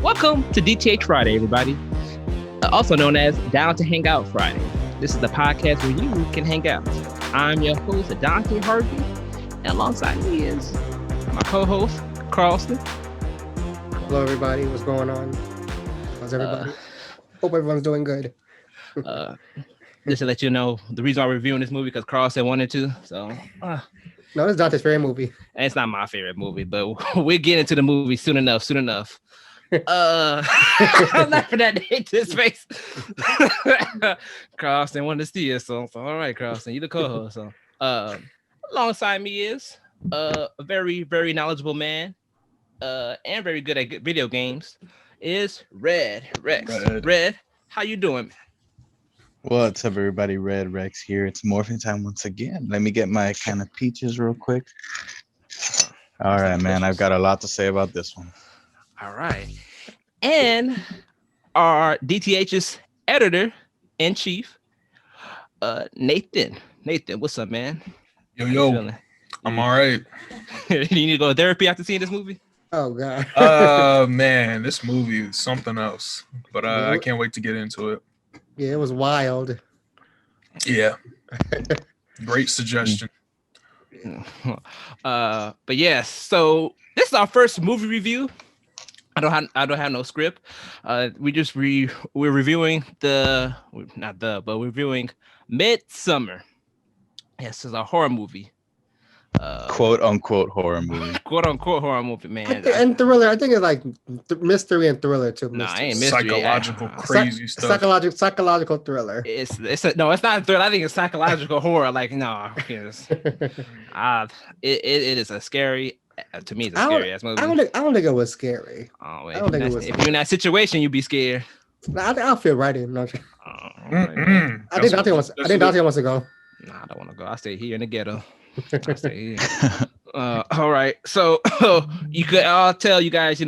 Welcome to DTH Friday, everybody. Also known as Down to Hang Out Friday. This is the podcast where you can hang out. I'm your host, Donte Harvey, and alongside me is my co-host, Carlston. Hello, everybody. What's going on? How's everybody? Hope everyone's doing good. Just to let you know, the reason I'm reviewing this movie because Carlston wanted to. So, no, this is Dante's favorite movie. And it's not my favorite movie, but we'll get into the movie soon enough. I'm laughing at his face. Carlston wanted to see us, so all right, Carlston, you the co-host. So, alongside me is a very, very knowledgeable man, and very good at video games. Is Red Rex. Red, how you doing, man? What's up, everybody? Red Rex here. It's morphing time once again. Let me get my can of peaches real quick. All right, man. I've got a lot to say about this one. All right. And our DTH's editor-in-chief, Nathan. Nathan, what's up, man? Yo. I'm all right. You need to go to therapy after seeing this movie? Oh, God. Man, this movie is something else. But I can't wait to get into it. Yeah, it was wild. Yeah. Great suggestion. But yes, so this is our first movie review. I don't have no script. We're reviewing we're reviewing Midsommar. Yes, this is a horror movie. Quote unquote horror movie. Quote unquote horror movie, man. And thriller. I think it's like mystery and thriller too. No, I ain't mystery. Psychological, crazy stuff. Psychological thriller. It's it's not a thriller. I think it's psychological horror. Like no, it is a scary. To me, it's a scary ass movie. I don't think it was scary. Oh, wait. I don't think it was. If you're in that situation, you'd be scared. I'll feel right in. No. Right. I think Dante wants to go. Nah, I don't want to go. I stay here in the ghetto. I stay here. All right. So you could all tell you guys,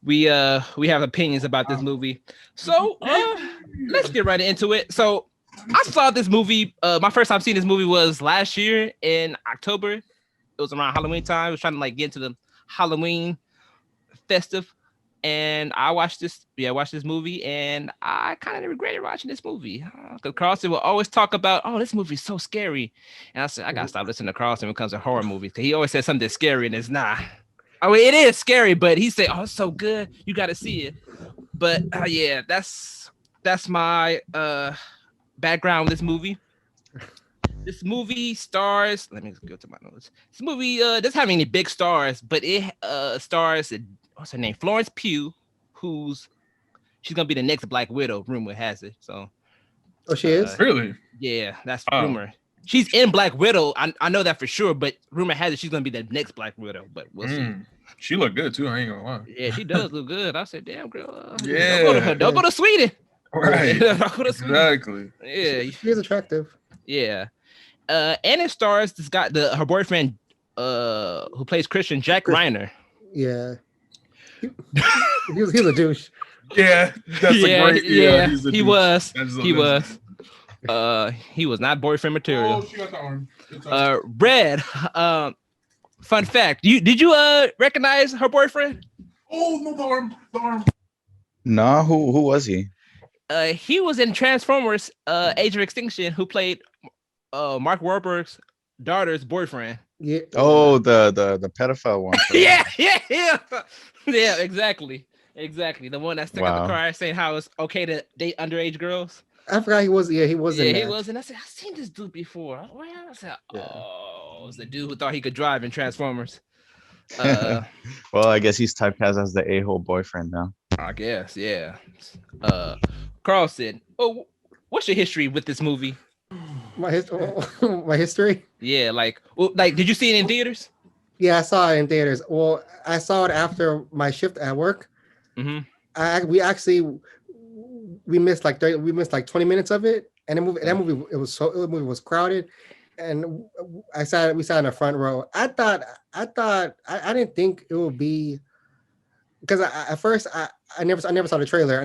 we have opinions about this movie. So let's get right into it. So I saw this movie. My first time seeing this movie was last year in October. It was around Halloween time. I was trying to get into the Halloween festive, and I watched this movie, and I kind of regretted watching this movie because Carlston will always talk about, oh, this movie is so scary, and I said I gotta stop listening to Carlston when it comes to horror movies because he always says something that's scary and it's not. I mean, it is scary, but he said, oh, it's so good, you got to see it. But yeah, that's my background with this movie. This movie stars. Let me go to my notes. This movie doesn't have any big stars, but it stars. What's her name? Florence Pugh, she's gonna be the next Black Widow. Rumor has it. So. Oh, she is? Really? Yeah, that's rumor. She's in Black Widow. I know that for sure, but rumor has it she's gonna be the next Black Widow. But we'll see. She looked good too. I ain't gonna lie. Yeah, she does look good. I said, damn girl. Yeah. Don't go to Sweden. Right. Don't go to Sweden. Exactly. Yeah. She's attractive. Yeah. And it stars this guy, her boyfriend, who plays Christian, Jack Reiner. Yeah. He's a douche. Yeah, that's a great. Yeah, he was. He was not boyfriend material. Oh, she got the arm. Red. Fun fact: did you recognize her boyfriend? Oh no, the arm. No, who was he? He was in Transformers: Age of Extinction. Who played Mark Wahlberg's daughter's boyfriend? Yeah. Oh, the pedophile one. Yeah, exactly. The one that stuck out the car saying how it's okay to date underage girls. I forgot he was. Yeah, he was. Yeah, he was. And I said, I've seen this dude before. I said, it was the dude who thought he could drive in Transformers. Well, I guess he's typecast as the a-hole boyfriend now. I guess, yeah. Carlston, what's your history with this movie? My history? Yeah, did you see it in theaters? Yeah, I saw it in theaters. Well, I saw it after my shift at work. Mm-hmm. We missed like 20 minutes of it, and that movie the movie was crowded, and we sat in the front row. I didn't think it would be, because at first I never saw the trailer.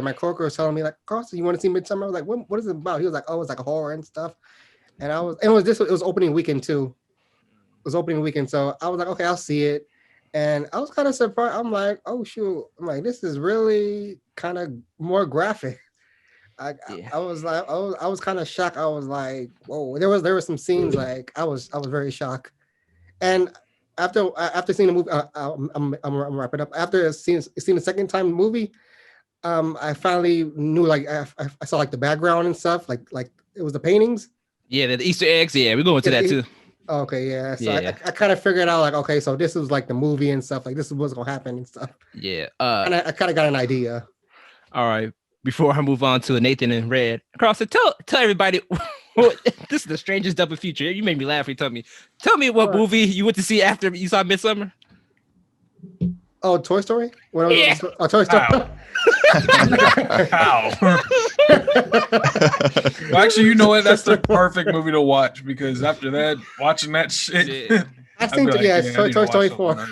My coworker was telling me like, Carlston, you want to see Midsommar? I was like, what is it about? He was like, oh, it's like a horror and stuff. And it was opening weekend too. It was opening weekend, so I was like, okay, I'll see it. And I was kind of surprised. I'm like, oh shoot! I'm like, this is really kind of more graphic. I, Yeah. I was like, I was kind of shocked. I was like, whoa! There were some scenes like I was very shocked. And after seeing the movie, I'm wrapping up. After seeing the second time the movie, I finally knew like I saw like the background and stuff, like it was the paintings. Yeah, the Easter eggs. Yeah, we're going to that too. Okay, yeah. So Yeah. I kind of figured out like, okay, so this was like the movie and stuff. Like this is what's gonna happen and stuff. Yeah. And I kind of got an idea. All right. Before I move on to Nathan and Red, Carlston, tell everybody. This is the strangest double feature. You made me laugh. You told me. Tell me what movie you went to see after you saw Midsommar. Oh, Toy Story? Yeah. Oh, Toy Story. How? Well, actually, you know what? That's the perfect movie to watch because after that, watching that shit, Yeah. I think Toy Story 4. Nice.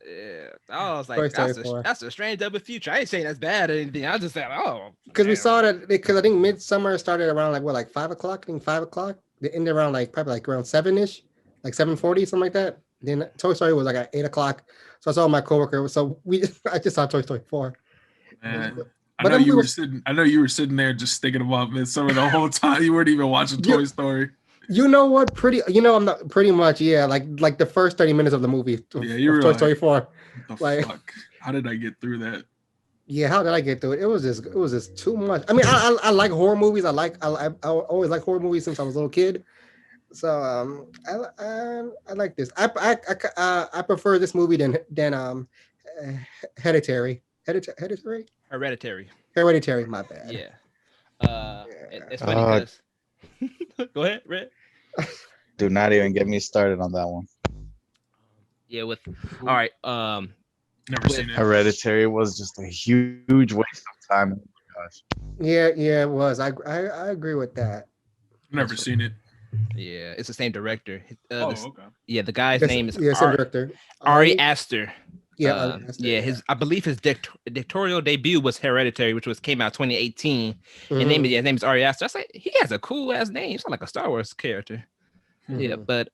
Yeah. I was Toy like, Story that's 4. a strange double feature. I ain't saying that's bad or anything. I just said, oh. Because we damn. saw that because I think Midsummer started around like 5 o'clock. I think 5 o'clock. They ended around probably around 7ish, like 7:40, something like that. Then Toy Story was like at 8 o'clock. So I saw my coworker. So I just saw Toy Story 4. Man, I But know that you were movie- sitting. I know you were sitting there just thinking about Midsommar the whole time. You weren't even watching Toy Story. You know what? I'm not pretty much, yeah. Like the first 30 minutes of the movie. Yeah, you were Toy like, Story 4. What the Like- fuck? How did I get through that? Yeah, how did I get through it? It was just too much. I mean, I like horror movies. I always like horror movies since I was a little kid. So I like this. I prefer this movie than Hereditary. Hereditary. Hereditary. My bad. Yeah. It's funny because. Go ahead, Red. Do not even get me started on that one. Yeah. All right. Never seen it. Hereditary was just a huge waste of time. Oh my gosh. Yeah, it was. I agree with that. Never seen it. Yeah, it's the same director. Okay. Yeah, the guy's Yes, name is same director. Ari Aster. Yeah, yeah. I believe his directorial debut was Hereditary, which came out 2018. Mhm. And his name is Ari Aster. I was like, he has a cool ass name. It's like a Star Wars character. Yeah, Mhm. but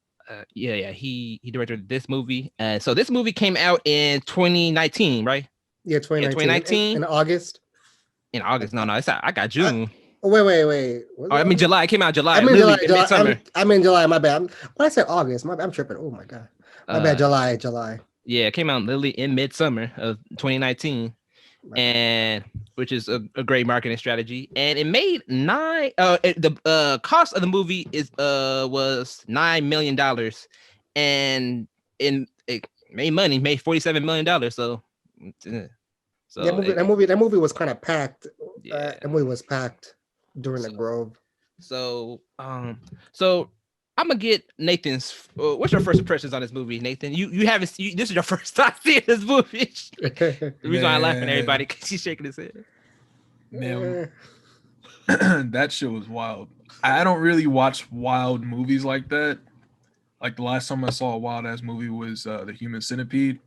he directed this movie. So this movie came out in 2019, right? Yeah, 2019. In August. In August. No, it's not. I got June. Oh, wait. Oh, I mean July. It came out July. I mean July. July. I'm in July. My bad. When I said August, I'm tripping. Oh my god. My bad. July. Yeah, it came out literally in midsummer of 2019, and which is a great marketing strategy. And it made the cost of the movie was $9 million, and it made money, made $47 million. So that movie was kind of packed. Yeah. That movie was packed during the Grove. So I'm gonna get Nathan's. What's your first impressions on this movie, Nathan? You haven't. This is your first time seeing this movie. The reason why I'm laughing at everybody because he's shaking his head. Man, that shit was wild. I don't really watch wild movies like that. Like the last time I saw a wild ass movie was The Human Centipede.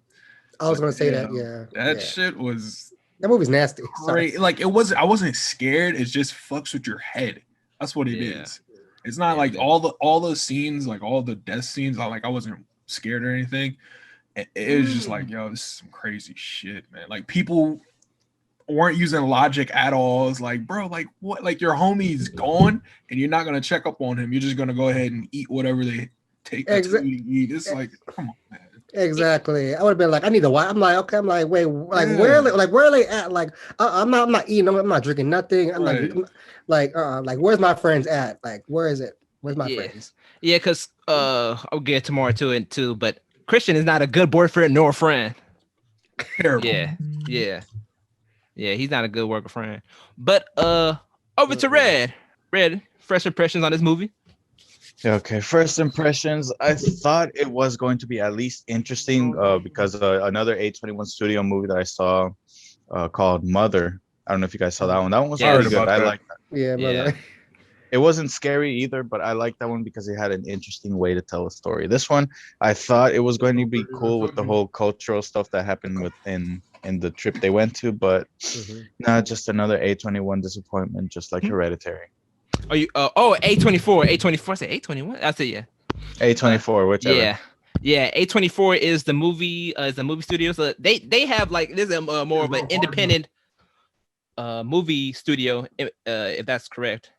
I was gonna say that. Yeah. That shit was. That movie's nasty. Great. Like it was. I wasn't scared. It just fucks with your head. That's what it is. It's not like all the scenes, like all the death scenes. I wasn't scared or anything. It was just like, yo, this is some crazy shit, man. Like people weren't using logic at all. It's like, bro, like what? Like your homie's gone, and you're not gonna check up on him. You're just gonna go ahead and eat whatever they take to eat. It's like, come on, man. Exactly. I would have been like, I need to watch. I'm like, okay. I'm like, wait, where are they at? Like, I'm not eating. I'm not drinking nothing. I'm like, where's my friends at? Like, where is it? Where's my friends? Yeah, because I'll get tomorrow to it too. But Christian is not a good boyfriend nor friend. Terrible. Yeah. He's not a good worker friend. But over to Red. Red, fresh impressions on this movie. Okay, first impressions. I thought it was going to be at least interesting because another A21 studio movie that I saw called Mother. I don't know if you guys saw that one. That one was really good. I liked that. Yeah. It wasn't scary either, but I liked that one because it had an interesting way to tell a story. This one, I thought it was going to be cool with the whole cultural stuff that happened in the trip they went to, but just another A21 disappointment, just like Hereditary. Are you A24? A24. I said A21. I said yeah. A24, whichever. Yeah, A24 is the movie studio. So they have like this is more of an independent movie studio, if that's correct.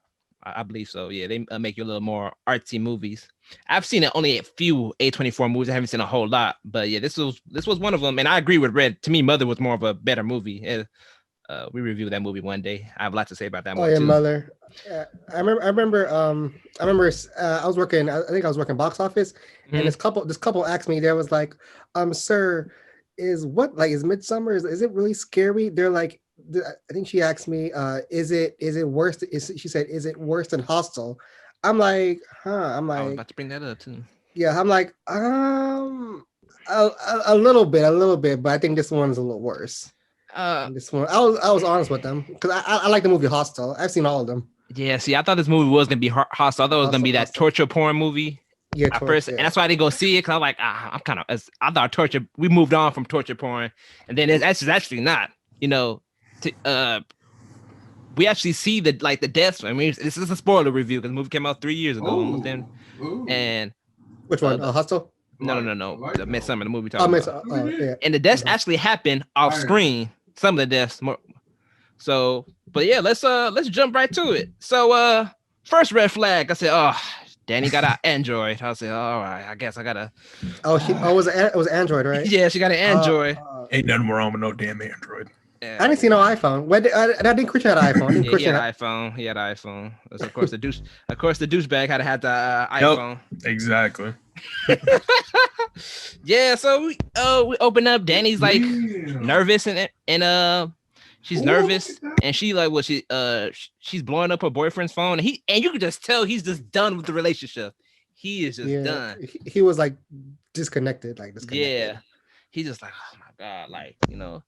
I believe so. Yeah, they make you a little more artsy movies. I've seen only a few A24 movies. I haven't seen a whole lot, but yeah, this was one of them. And I agree with Red. To me, Mother was more of a better movie. We reviewed that movie one day. I have a lot to say about that Oh one yeah, too. Mother. I remember. I was working. I think I was working box office, and this couple asked me. There was like, sir, is Midsommar? Is it really scary? They're like, I think she asked me, is it worse? She said, is it worse than Hostel? I'm like, huh? I'm I was like, about to bring that up too. yeah. I'm like, a little bit, but I think this one's a little worse. This one, I was honest with them because I like the movie Hostel. I've seen all of them. Yeah, see, I thought this movie was gonna be hostile. I thought it was gonna be that torture porn movie. Yeah, at first, and that's why I didn't go see it. Cause I'm like, I'm kind of. I thought torture. We moved on from torture porn, and then it's actually not. You know, we actually see the deaths. I mean, this is a spoiler review because the movie came out 3 years ago almost. Then, and which one? Hostel? No. The Midsommar, the movie talking about. Yeah. And the deaths actually happen off screen. Some of the deaths more. So, but yeah, let's jump right to it. So, first red flag. I said, oh, Dani got an Android. I said, all right, I guess I gotta. It was Android, right? Yeah, she got an Android. Ain't nothing wrong with no damn Android. Yeah. I didn't see no iPhone. I didn't Christian had an iPhone. He had an iPhone. He had an iphone. Of course, the douchebag had the iPhone. Yep, exactly. Yeah, so we open up. Dani's like nervous and she's nervous and she like she's blowing up her boyfriend's phone and you can just tell he's just done with the relationship. He is just done. He was like disconnected. Yeah, he's just like, oh my god, like you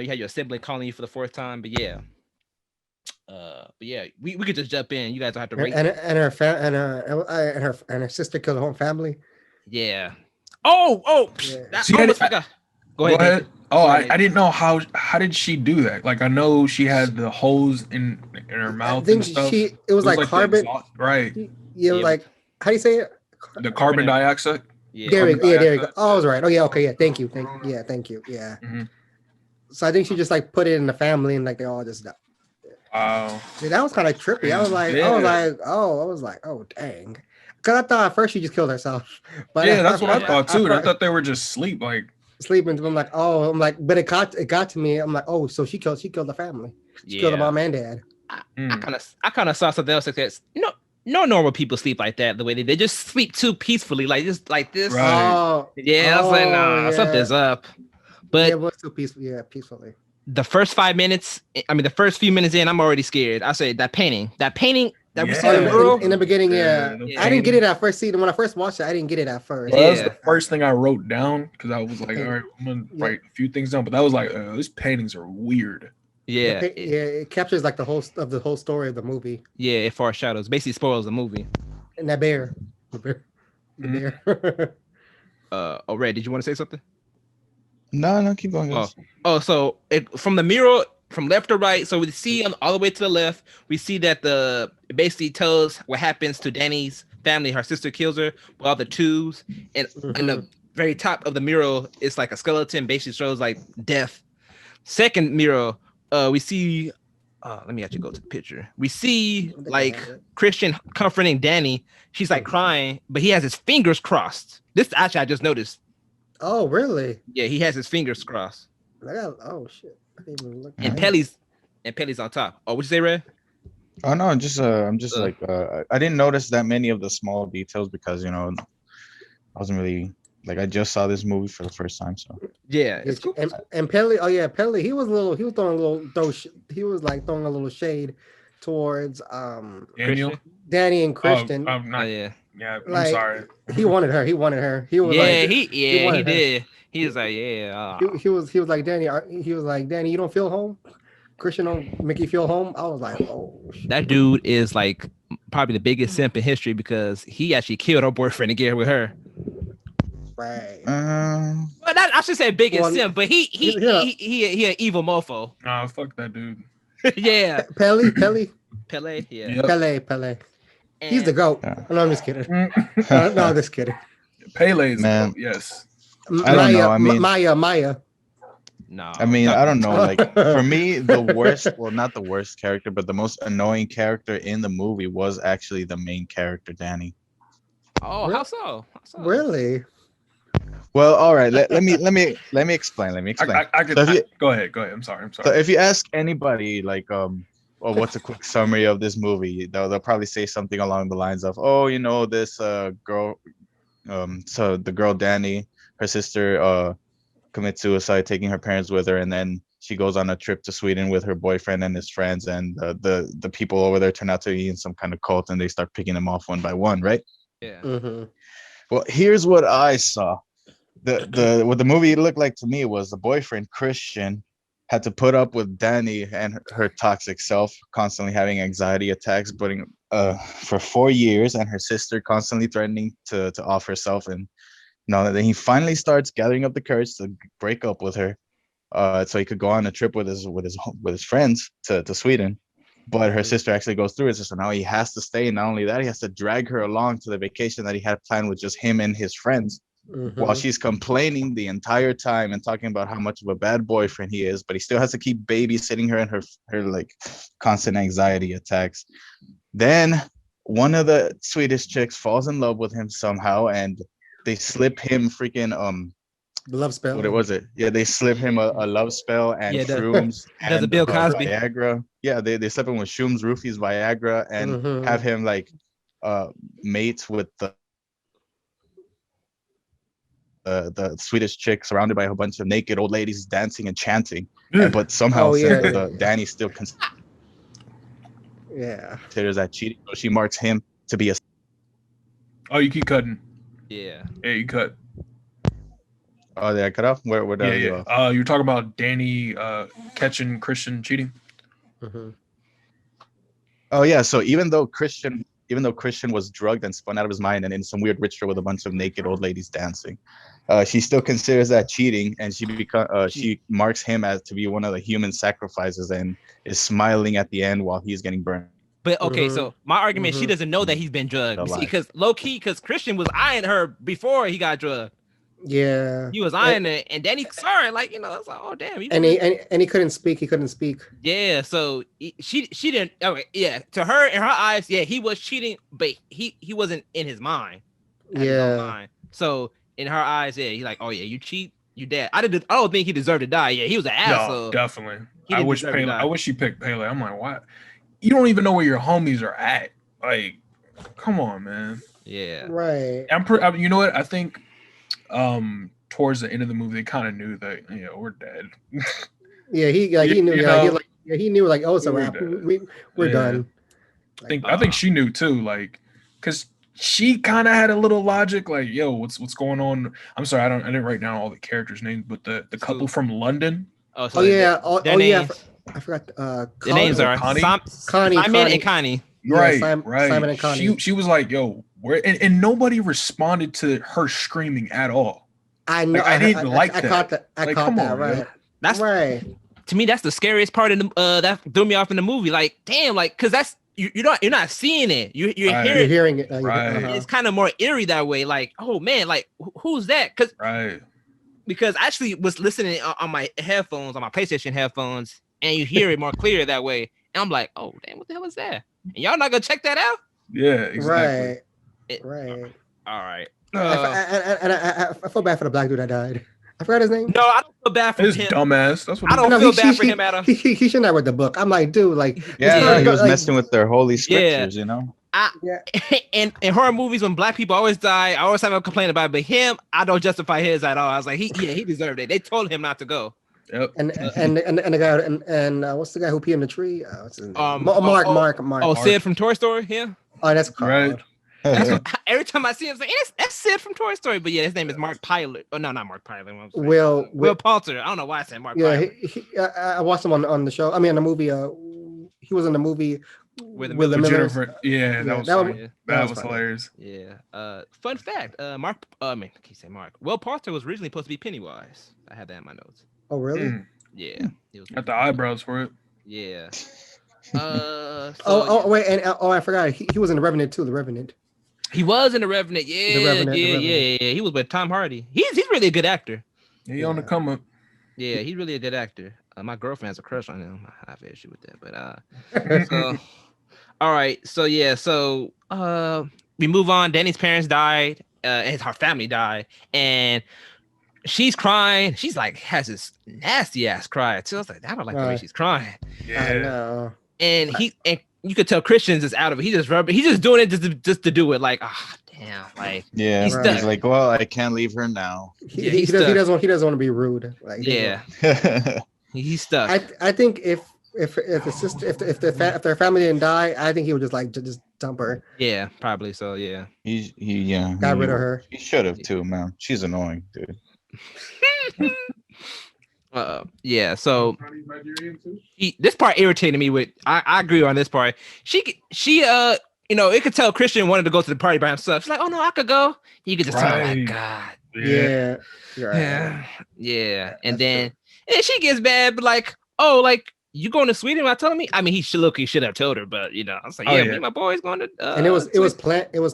had your sibling calling you for the fourth time, but yeah. We could just jump in. You guys don't have to rate. And her sister killed her whole family. Yeah. Oh. Yeah. Go ahead. Oh, I didn't know how did she do that? Like I know she had the holes in her mouth and stuff. It was like carbon, right? Yeah, like how do you say it? The carbon dioxide. Yeah. There we go. Oh, I was right. Oh yeah, okay, yeah. Thank you. Yeah. Mm-hmm. So I think she just like put it in the family and like they all just died. Wow. Dude, that was kind of trippy. I was like, oh dang. Because I thought at first she just killed herself. But yeah, that's what I thought too. I thought they were just sleeping. I'm like, but it got to me. I'm like, oh, so she killed the family. She killed the mom and dad. I kind of saw something else like that. No normal people sleep like that. The way they just sleep too peacefully, like just like this. Right. I was like, nah, something's up. But it was too peaceful. Yeah, peacefully. The first 5 minutes, the first few minutes in, I'm already scared. I say that painting that we see in the beginning. Yeah. I didn't get it at first. See, when I first watched it, I didn't get it at first. Well, that was the first thing I wrote down because I was like, all right, I'm gonna write a few things down. But that was like, these paintings are weird. Yeah, it captures like the whole story of the movie. Yeah, it foreshadows, basically spoils the movie. And that bear, the bear. Red, did you want to say something? No, keep going. So from the mirror, from left to right, so we see all the way to the left, we see that it basically tells what happens to Dani's family. Her sister kills her with all the tubes, and in the very top of the mural, it's like a skeleton, basically shows like death. Second mural, we see. Let me actually go to the picture. We see like Christian comforting Dani. She's like crying, but he has his fingers crossed. This actually I just noticed. Oh, really? Yeah, he has his fingers crossed. Oh shit! I didn't even look. And Pelly's on top. Oh, what you say, Red? Oh no, I'm just like I didn't notice that many of the small details because I wasn't really like I just saw this movie for the first time, so yeah, it's cool. And Pelly, Pelly, he was throwing a little shade towards Dani and Christian. I'm not, yeah, like, I'm sorry. He wanted her. He was he did. He was like, yeah. He was like, Dani. He was like, Dani, you don't feel home? Christian don't make you feel home? I was like, oh. That dude is like probably the biggest simp in history because he actually killed her boyfriend to get with her. Right. Well, I should say biggest simp, but he an evil mofo. Nah, fuck that dude. Yeah. Pele, yeah. Yep. Pele. He's the GOAT. No, I'm just kidding. No, I'm just kidding. Pele's Man. yes. I don't know. I mean, Maya. No. I mean, I don't know. Like for me, the worst, well, not the worst character, but the most annoying character in the movie was actually the main character, Dani. Oh, how so? How so? Really? Well, all right. Let me explain. Let me explain. I could So if you- go ahead. I'm sorry. So if you ask anybody, like, well, what's a quick summary of this movie? They'll probably say something along the lines of, oh, you know, this girl, so the girl Dani, her sister commits suicide, taking her parents with her, and then she goes on a trip to Sweden with her boyfriend and his friends, and the people over there turn out to be in some kind of cult, and they start picking them off one by one, right? Yeah. Mm-hmm. Well, here's what I saw. What the movie looked like to me was the boyfriend Christian had to put up with Dani and her toxic self, constantly having anxiety attacks, for 4 years, and her sister constantly threatening to off herself. And then he finally starts gathering up the courage to break up with her, so he could go on a trip with his friends to Sweden. But her sister actually goes through it, so now he has to stay. And not only that, he has to drag her along to the vacation that he had planned with just him and his friends. Mm-hmm. While she's complaining the entire time and talking about how much of a bad boyfriend he is, but he still has to keep babysitting her and her like constant anxiety attacks. Then one of the Swedish chicks falls in love with him somehow, and they slip him freaking The love spell. what was it? Yeah, they slip him a love spell and shrooms does a and Bill Cosby. Viagra. Yeah, they slip him with shrooms, roofies, Viagra, and Mhm. have him like mate with the Swedish chick surrounded by a bunch of naked old ladies dancing and chanting. But somehow Dani still considers that cheating. So she marks him to be a. Oh, you keep cutting. Yeah. Yeah, you cut. Oh, did I cut off? Where did I go off? You're talking about Dani catching Christian cheating. Mm-hmm. Oh yeah. So even though Christian was drugged and spun out of his mind and in some weird ritual with a bunch of naked old ladies dancing, she still considers that cheating, and she marks him as to be one of the human sacrifices and is smiling at the end while he's getting burned. But okay, so my argument, she doesn't know that he's been drugged. See, because low key, because Christian was eyeing her before he got drugged. Yeah, he was eyeing her, and then he saw her, like, it's like, oh damn. And he couldn't speak. He couldn't speak. Yeah, so she didn't. Okay, yeah, to her, in her eyes, yeah, he was cheating, but he wasn't in his mind. So in her eyes, yeah, he's like, oh yeah, you cheat, you dead. I don't think he deserved to die. Yeah, he was an asshole. No, definitely. I wish she picked Pele. I'm like, what? You don't even know where your homies are at. Like, come on, man. Yeah. Right. You know what? I think towards the end of the movie, they kind of knew that, we're dead. Yeah, he knew. He knew, like, oh, so we're done. I think she knew too, like, because she kind of had a little logic, like, yo, what's going on? I'm sorry, I didn't write down all the characters' names, but the couple from London. I forgot. The names are Simon and Connie. Right, yeah, right. Simon and Connie. She was like, yo, where? And nobody responded to her screaming at all. I know. I didn't like that. I caught that. Right. Man. That's right. To me, that's the scariest part in the that threw me off in the movie. Like, damn, like, because that's you're not seeing it. You're hearing it. Right. It's kind of more eerie that way. Like, oh man, like who's that? Because I actually was listening on my headphones, on my PlayStation headphones, and you hear it more clear that way. And I'm like, oh damn, what the hell is that? And y'all not gonna check that out? Yeah, exactly. Right. All right. I feel bad for the black dude that died. I forgot his name. No, I don't feel bad for him. Dumbass. That's what I don't feel bad for him at all. He shouldn't have read the book. I'm like, dude, like, he was messing with their holy scriptures, And in horror movies, when black people always die, I always have a complaint about it. But him, I don't justify his at all. I was like, he deserved it. They told him not to go. Yep. And the guy and what's the guy who peed in the tree? What's his name? Mark. Oh, Sid from Toy Story. Yeah. Oh, that's Carl. Right. Every time I see him, I'm like, that's Sid from Toy Story. But yeah, his name is Mark Pilot. Oh no, not Mark Pilot. Will Poulter. I don't know why I said Mark Pilot. I watched him on the show. I mean, on the movie. He was in the movie with the Millers. Yeah, that was hilarious. Yeah. Fun fact. Mark. I can't say Mark. Will Poulter was originally supposed to be Pennywise. I had that in my notes. Oh really? Yeah. He was got the eyebrows for it. Yeah. Wait, and I forgot. He was in The Revenant too. The Revenant. He was in The Revenant. The Revenant. Yeah. He was with Tom Hardy. He's really a good actor. He on the come up. Yeah, he's really a good actor. My girlfriend has a crush on him. I have an issue with that, but so all right. So yeah, so we move on. Danny's parents died, and her family died, and she's crying. She's like has this nasty ass cry too. I was like, I don't like the way she's crying. I know. And you could tell Christian's is out of it. He's just doing it just to do it. Like, damn, like he's stuck. He's like, well, I can't leave her now. He doesn't want to be rude. Like, he's stuck. I think if the sister if their family didn't die, I think he would just dump her. Yeah, probably so. Yeah, he got rid of her. He should have too, man. She's annoying, dude. Yeah, so this part irritated me with I agree on this part. She it could tell Christian wanted to go to the party by himself. She's like, oh no, I could go. You could just tell, oh my God. Yeah. Yeah. And then she gets mad, but like, oh, like you going to Sweden without telling me? I mean, he should have told her, but I was like, me and my boy's going to and it was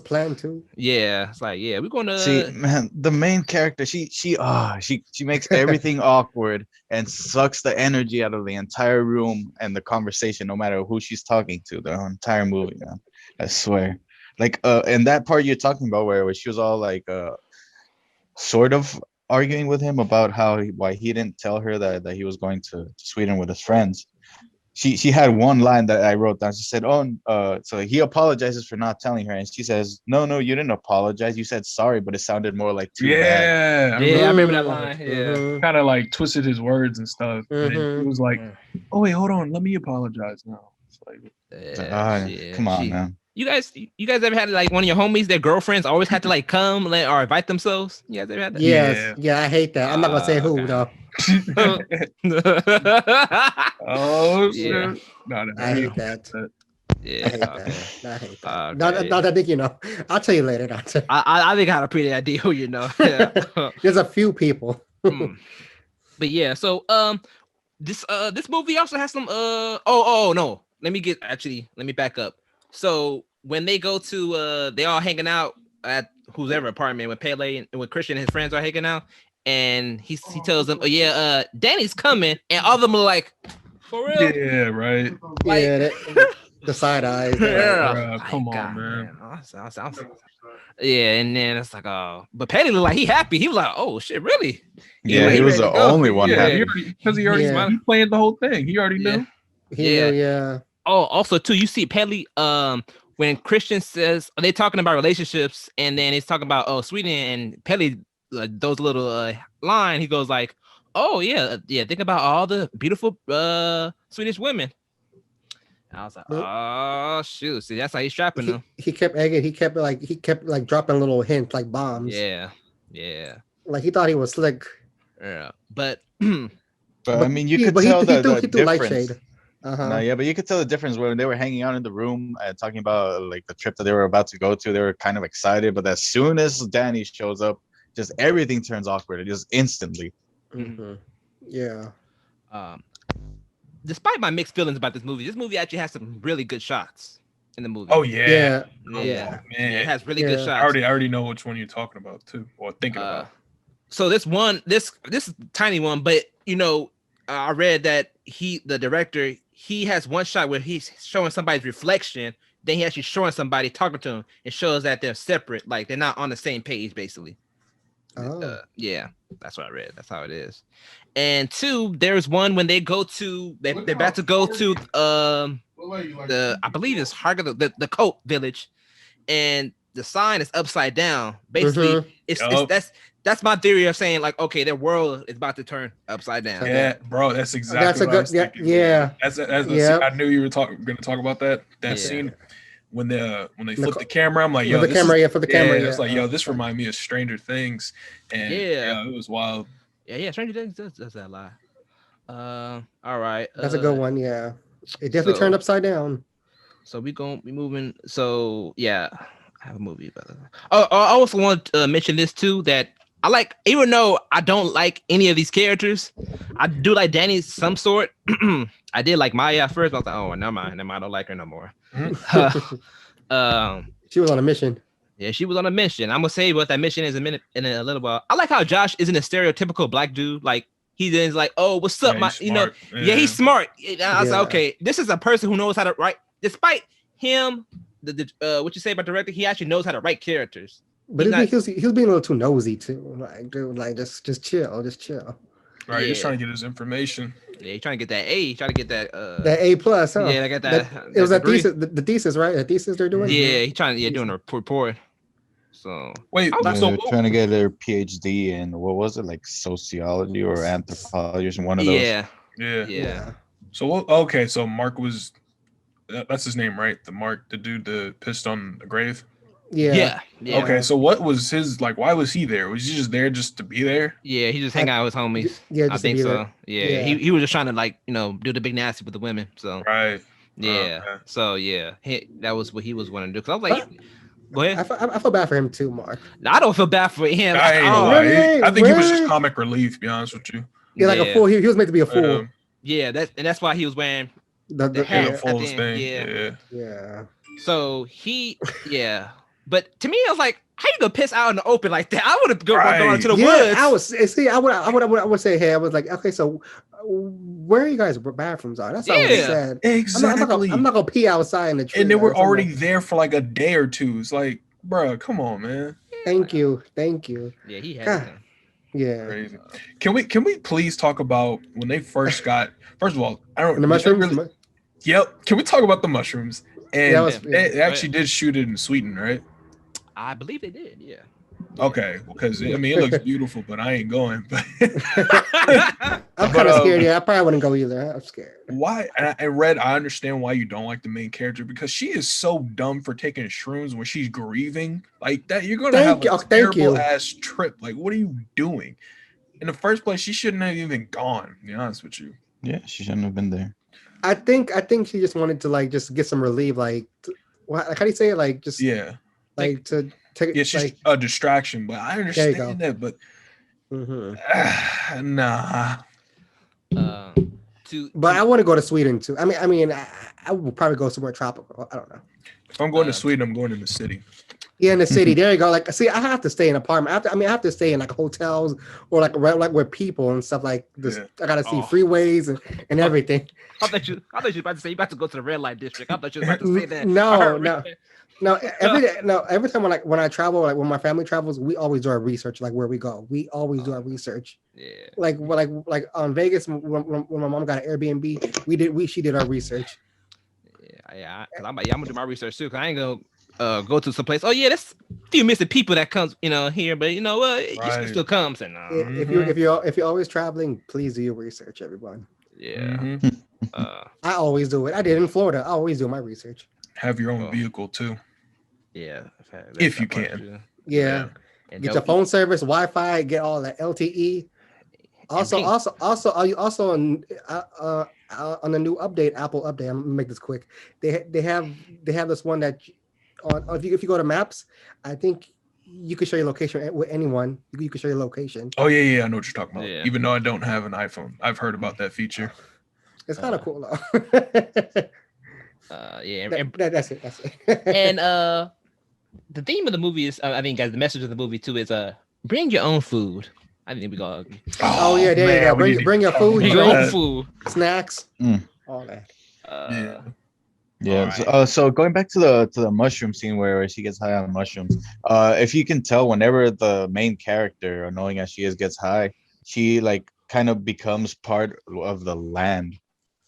planned too. Yeah, it's like, we're going to see, man, the main character, she makes everything awkward and sucks the energy out of the entire room and the conversation, no matter who she's talking to, the entire movie, man. I swear. Like in that part you're talking about where she was all like sort of arguing with him about why he didn't tell her that he was going to Sweden with his friends. She had one line that I wrote down. She said, so he apologizes for not telling her, and she says, no, you didn't apologize. You said sorry, but it sounded more like too bad. I remember that line. Yeah, kind of like twisted his words and stuff. And it was like, oh wait, hold on, let me apologize now. It's like, come on, man. You guys ever had like one of your homies, their girlfriends always had to like come or invite themselves? You guys ever had that? Yes. Yeah, I hate that. I'm not gonna say who though. Oh shit! Yeah. No, I hate that. Yeah, I hate that. Not I think I'll tell you later. I think I had a pretty idea who you know. Yeah. There's a few people. But yeah, so this movie also has some no. Let me back up. So when they go to they all hanging out at whoever apartment when Pele and when Christian and his friends are hanging out, and he tells them, Danny's coming, and all of them are like, for real? Yeah, right. Like, the side eyes. Come on, man. Yeah, and then it's like, oh, but Pele looked like he happy. He was like, oh shit, really? Yeah, he was the only one happy because he already planned the whole thing. He already knew. Yeah. Oh, also too, you see Pele, when Christian says, are they talking about relationships, and then he's talking about Sweden, and Pele those little line, he goes like, oh yeah, think about all the beautiful Swedish women. And I was like, oh shoot, see, that's how he's trapping them. He kept egging, he kept dropping little hints like bombs. Yeah. Like he thought he was slick. Yeah, but I mean, you could tell the difference. No, yeah, but you could tell the difference when they were hanging out in the room and talking about like the trip that they were about to go to. They were kind of excited, but as soon as Dani shows up, just everything turns awkward. Just instantly. Mm-hmm. Yeah. Despite my mixed feelings about this movie actually has some really good shots in the movie. Oh yeah. Man, it has really good shots. I already know which one you're talking about too, or thinking about. So this is tiny one, but I read that the director, he has one shot where he's showing somebody's reflection, then he actually showing somebody talking to him. It shows that they're separate, like they're not on the same page, basically. Yeah, that's what I read. That's how it is. And two, there's one when they're about to go to I believe it's Haga, the Coat Village, and the sign is upside down. Basically, that's my theory of saying like, okay, their world is about to turn upside down. Yeah, bro, that's exactly what I was thinking. Yeah. That's I knew you were going to talk about that scene when they flip the camera. I'm like, yo, for the camera. It's like, yo, this reminds me of Stranger Things, and it was wild. Yeah, Stranger Things does that a lot. All right, that's a good one. Yeah, it definitely turned upside down. So we gonna be moving. So yeah, I have a movie about that. Oh, I also want to mention this too, that I like, even though I don't like any of these characters, I do like Dani some sort. I did like Maya at first, but I was like, oh, never mind, I don't like her no more. She was on a mission. Yeah, she was on a mission. I'm gonna say what that mission is in a little while. I like how Josh isn't a stereotypical black dude. Like he is like, oh, what's up, Yeah, my, he's you know, smart. yeah, he's smart. I was like, Yeah. okay, this is a person who knows how to write. Despite him, what you say about directing, he actually knows how to write characters. But He's he was being a little too nosy too. Like, dude, like just chill, just chill. Right, he's Yeah. trying to get his information. Yeah, he's trying to get that A. He's trying to get that. That A plus, huh? Yeah, I got that. It was that a thesis, the thesis, right? A thesis they're doing. Yeah, he's trying. Yeah, doing a report. So Wait, Yeah, so they're trying to get their PhD in what was it, like sociology or anthropology or one of those. yeah, yeah. Yeah. So okay, so Mark was that's his name, right? The dude that pissed on the grave. Yeah. Okay, so what was his like? Why was he there? Was he just there just to be there? Yeah, he just hang out with his homies. Yeah, I just to think be so. there. Yeah, Yeah. he was just trying to like do the big nasty with the women. So Right. yeah, Okay. so yeah, that was what he was wanting to do. Cause I was like, go ahead. I feel bad for him too, Mark. I don't feel bad for him. I ain't at gonna all. lie. Really? I think he was just Really? comic relief. To be honest with you. Yeah, like a fool. He was meant to be a fool. Yeah, that's why he was wearing The hat. Yeah, at Fool's the end, thing. yeah. yeah. So yeah. But to me, I was like, how you gonna piss out in the open like that? I would have gone Right. to the Yeah, woods. I would say, hey, I was like, okay, so where are you guys' bathrooms are? That's all I Yeah. said. Exactly. I'm not gonna pee outside in the tree. And they were That's all I'm already like, there for like a day or two. It's like, bro, come on, man. Thank you. Yeah, he had God. it. Yeah. Crazy. Can we please talk about when they first got? First of all, I don't. And the did they mushrooms. really- Yep. Can we talk about the mushrooms? And Yeah, they actually did shoot it in Sweden, right? I believe they did. Yeah. Okay, because I mean it looks beautiful, but I ain't going. But I'm kind of scared. Yeah, I probably wouldn't go either. I'm scared. why? And Red, I understand why you don't like the main character because she is so dumb for taking shrooms when she's grieving like that. You're gonna have a terrible ass trip. Like, what are you doing? In the first place, she shouldn't have even gone. To be honest with you. Yeah, she shouldn't have been there. I think she just wanted to like just get some relief. Like, how do you say it? Like just like to take. Yeah, she's like, a distraction, but I understand that. But nah. But I want to go to Sweden too. I mean, I would probably go somewhere tropical. I don't know. If I'm going to Sweden, I'm going in the city. Yeah, in the city. There you go. Like, see, I have to stay in an apartment. I have to stay in like hotels or like with people and stuff like this. Yeah. I gotta see freeways and everything. I thought you were about to say you about to go to the red light district. I thought you were about to say that. No. Every time when I travel, like when my family travels, we always do our research. Like where we go, we always do our research. Yeah. Like on Vegas when my mom got an Airbnb, she did our research. Yeah. Cause I'm gonna do my research too. Cause I ain't gonna go to some place. Oh yeah, there's a few missing people that comes here, but you can still come. So no. If you're always traveling, please do your research, everyone. Yeah. I always do it. I did in Florida. I always do my research. Have your own vehicle too. Yeah. If you can. Yeah. Get your phone service, Wi-Fi, get all that LTE. Also on the new update, Apple update. I'm gonna make this quick. They have this one that if you go to Maps, I think you can show your location with anyone. You can show your location. Oh yeah, I know what you're talking about. Yeah. Even though I don't have an iPhone, I've heard about that feature. It's kind of cool though. Yeah. That's it. And the theme of the movie is, I think, guys, the message of the movie too is bring your own food. I think we go. Oh yeah, there you go. Bring your food, Bring your own food, snacks, all that. Yeah. Right. So going back to the mushroom scene where she gets high on mushrooms, if you can tell, whenever the main character, annoying as she is, gets high, she like kind of becomes part of the land.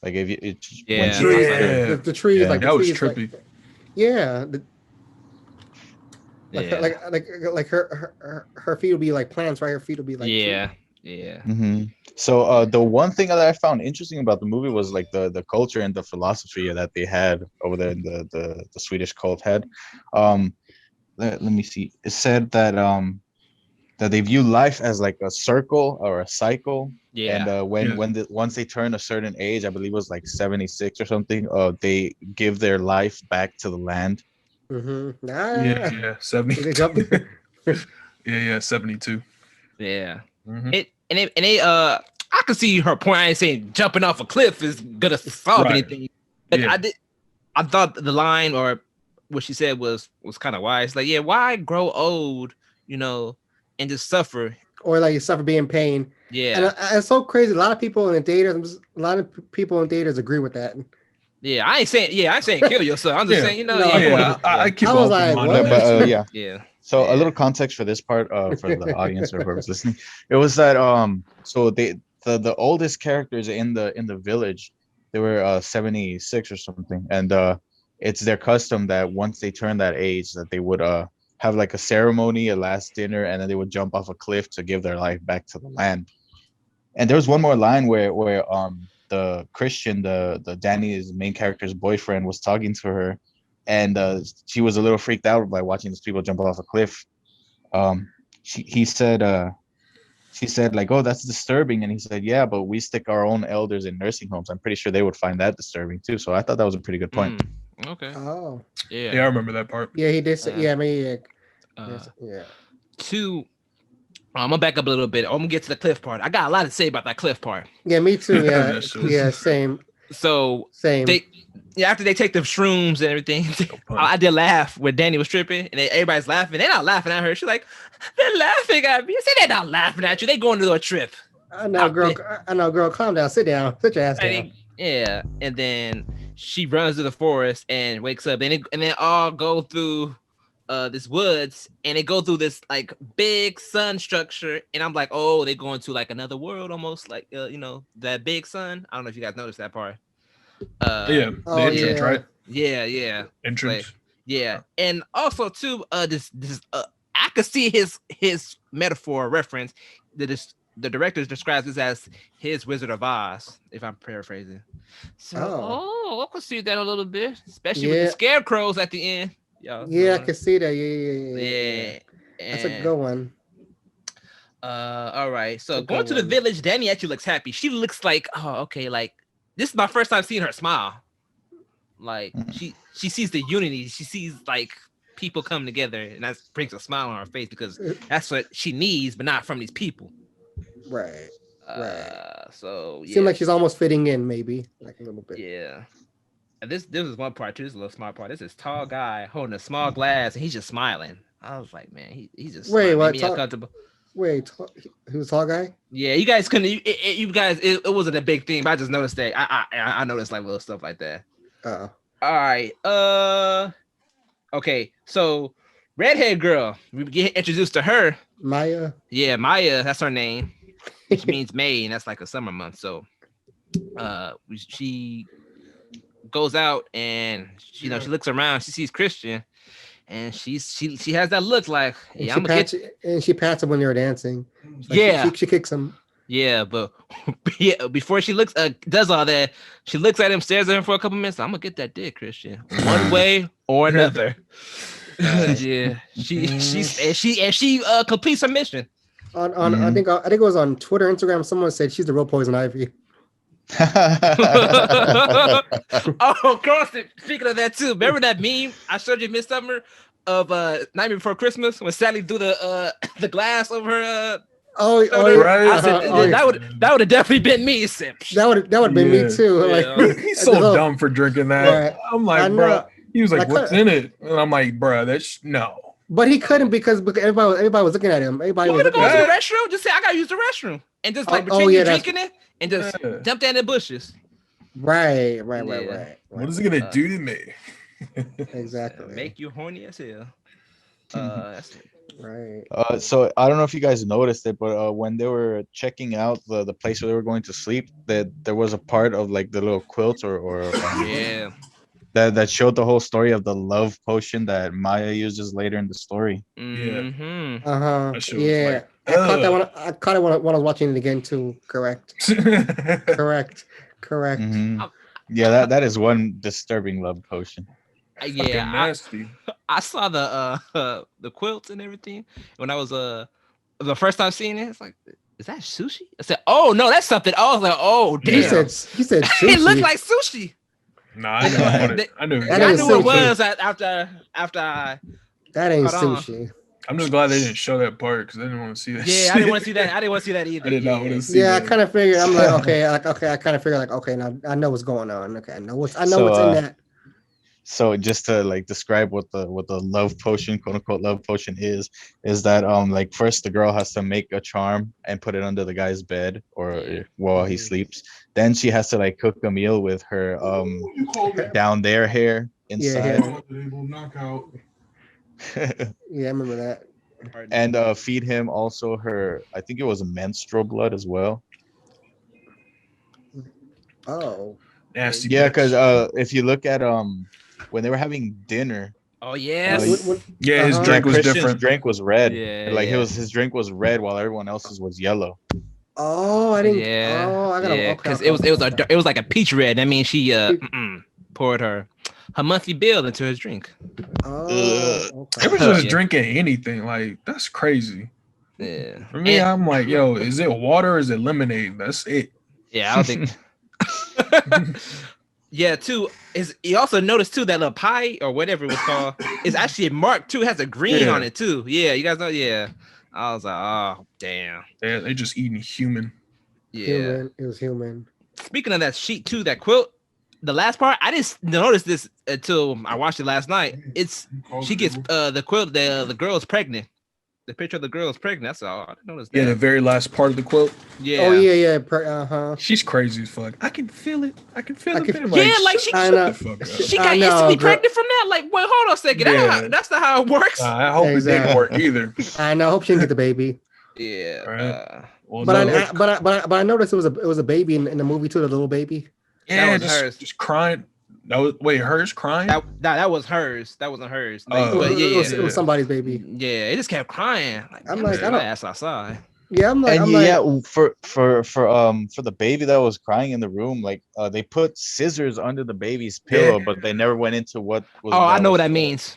Like if you, the trees, like that was trippy. Like her feet will be like plants, right? Her feet will be like yeah. Mm-hmm. So the one thing that I found interesting about the movie was like the culture and the philosophy that they had over there in the Swedish cult had. Let me see. It said that that they view life as like a circle or a cycle. Yeah. And once they turn a certain age, I believe it was like 76 or something, they give their life back to the land. Mm-hmm. Yeah, 70. yeah, 72. Yeah. Mm-hmm. I could see her point. I ain't saying jumping off a cliff is gonna solve anything, but I thought the line or what she said was kind of wise. Like, yeah, why grow old, and just suffer? Or like you suffer being in pain. Yeah, And it's so crazy. A lot of people in theaters, agree with that. yeah. I ain't saying kill yourself. I'm just Yeah. saying, No, Yeah, I keep I was open like, minded. what? But yeah. yeah. So Yeah. a little context for this part, for the audience or whoever's listening, it was that so the oldest characters in the village, they were 76 or something, and it's their custom that once they turn that age, that they would have like a ceremony, a last dinner, and then they would jump off a cliff to give their life back to the land. And there was one more line where the Christian, the Dani's main character's boyfriend, was talking to her, and she was a little freaked out by watching these people jump off a cliff. He said she said like, oh, that's disturbing, and he said, yeah, but we stick our own elders in nursing homes. I'm pretty sure they would find that disturbing too. So I thought that was a pretty good point. Okay. Oh, Yeah. Yeah, I remember that part. yeah, he did say, yeah, I mean, yeah. I'm gonna back up a little bit. I'm gonna get to the cliff part. I got a lot to say about that cliff part. Yeah, me too. Yeah, yeah, same. So Same. After they take the shrooms and everything, I did laugh when Dani was tripping, and everybody's laughing. They're not laughing at her. She's like, they're laughing at me. I said they're not laughing at you. They going to a trip. I know, girl. Calm down. Sit down. Sit your ass down. Yeah, and then she runs to the forest and wakes up, and they all go through this woods, and they go through this like big sun structure, and I'm like, oh, they're going to like another world, almost like that big sun. I don't know if you guys noticed that part. The entrance, right? Yeah. Entrance. Like, yeah, and also too, this I could see his metaphor reference. The director describes this as his Wizard of Oz, if I'm paraphrasing. So, I could see that a little bit, especially with the scarecrows at the end. Yeah, I can see that. Yeah. That's a good one. All right. So going to the village, Dani actually looks happy. She looks like, oh, okay, like this is my first time seeing her smile. Like she sees the unity. She sees like people come together, and that brings a smile on her face because that's what she needs, but not from these people. Right. So yeah. Seems like she's almost fitting in, maybe like a little bit. Yeah. And this is one part too. This is a little smart part. This is tall guy holding a small glass, and he's just smiling. I was like, man, he's just what? Uncomfortable. Wait, he was a tall guy? Yeah, you guys couldn't. You guys, it wasn't a big thing, but I just noticed that. I noticed like little stuff like that. Oh. All right. Okay. So, redhead girl. We get introduced to her. Maya. Yeah, Maya. That's her name. Which means May, and that's like a summer month. So, she goes out and she looks around. She sees Christian, and she has that look like, yeah, and she pats him when they were dancing. Like she kicks him. Yeah, but before she does all that, she looks at him, stares at him for a couple minutes. I'm gonna get that dick, Christian, one way or another. Yeah, she completes her mission. I think it was on Twitter, Instagram. Someone said she's the real Poison Ivy. Oh, Carlston, speaking of that too, remember that meme I showed you Midsommar of Nightmare Before Christmas when Sally threw the glass over her? Right. I said, that would have definitely been me. That would have been me too. Yeah. Like, he's so dumb for drinking that. Right. I'm like, bro. He was like, "What's in it?" And I'm like, "Bro, that's no." But he couldn't because everybody was looking at him. Everybody was looking at him. Go to the restroom. Just say, "I gotta use the restroom," and just like between you drinking it and just dump that in the bushes. Right. What is it gonna do to me? Exactly. Make you horny as hell. That's it. Right. So I don't know if you guys noticed it, but when they were checking out the place where they were going to sleep, that there was a part of like the little quilt or yeah. That showed the whole story of the love potion that Maya uses later in the story. Mm-hmm. Yeah. I caught it when I was watching it again too. Correct. Mm-hmm. Yeah, that is one disturbing love potion. Yeah, nasty. I saw the quilts and everything when I was the first time seeing it. It's like, is that sushi? I said, oh no, that's something. I was like, oh damn. He said sushi. It looked like sushi. No, I knew I knew it was after I. That ain't sushi. I'm just glad they didn't show that part because I didn't want to see that. Yeah, I didn't want to see that. I didn't want to see that either. I did not want to see. Yeah, I kind of figured. I'm like, okay. I kind of figured like, okay, now I know what's going on. Okay, I know what's in that. So just to like describe what the love potion, quote unquote love potion is that like first the girl has to make a charm and put it under the guy's bed or while he sleeps. Then she has to like cook a meal with her You called it. down there hair inside. Knockout. Yeah, I remember that. And feed him also her, I think it was menstrual blood as well. Oh, Nasty. Yeah, bitch. because if you look at when they were having dinner, Oh yes. Yeah, his Uh-huh. drink was Christian's different. drink was red. Yeah, Like yeah. his drink was red while everyone else's was yellow. oh, I didn't. Yeah. Oh, I gotta. Yeah, Okay, because okay, okay. it was like a peach red. That means she poured her monthly bill into his drink. Oh, They were okay. just Yeah. drinking anything. Like that's crazy. Yeah. For me, And- I'm like, yo, is it water or is it lemonade? That's it. yeah, I don't think. Yeah, too. Is you also notice too that little pie or whatever it was called is actually marked too. It has a green Yeah. on it too. Yeah, you guys know. Yeah, I was like, oh damn. They just eating human. Yeah. Human. It was human. Speaking of that sheet too, that quilt, the last part, I didn't notice this until I watched it last night. It's she gets the quilt, the girl's pregnant. The picture of the girl is pregnant. That's all. I didn't notice that. Yeah, the very last part of the quilt. Yeah. Oh yeah. Uh-huh. She's crazy as fuck. I can feel it. I can feel I it. can- man. Yeah, like she I shut know. the fuck up. she I got know, instantly girl. pregnant from that. Like, wait, hold on a second. Yeah. That's not how it works. I hope it didn't Exactly. work either. I know. I hope she didn't get the baby. Yeah. Right. Well, But no, but I noticed it was a baby in the movie too. The little baby. yeah, that was hers. just crying. That was hers crying. That was hers. That wasn't hers. Like, Oh. but yeah, It was somebody's baby. yeah, it just kept crying. Like, I'm damn, like, I I don't- ass outside. Yeah, I'm like, And I'm yeah, like, for the baby that was crying in the room, like they put scissors under the baby's pillow, but they never went into what was. Oh, I know what was that for. means.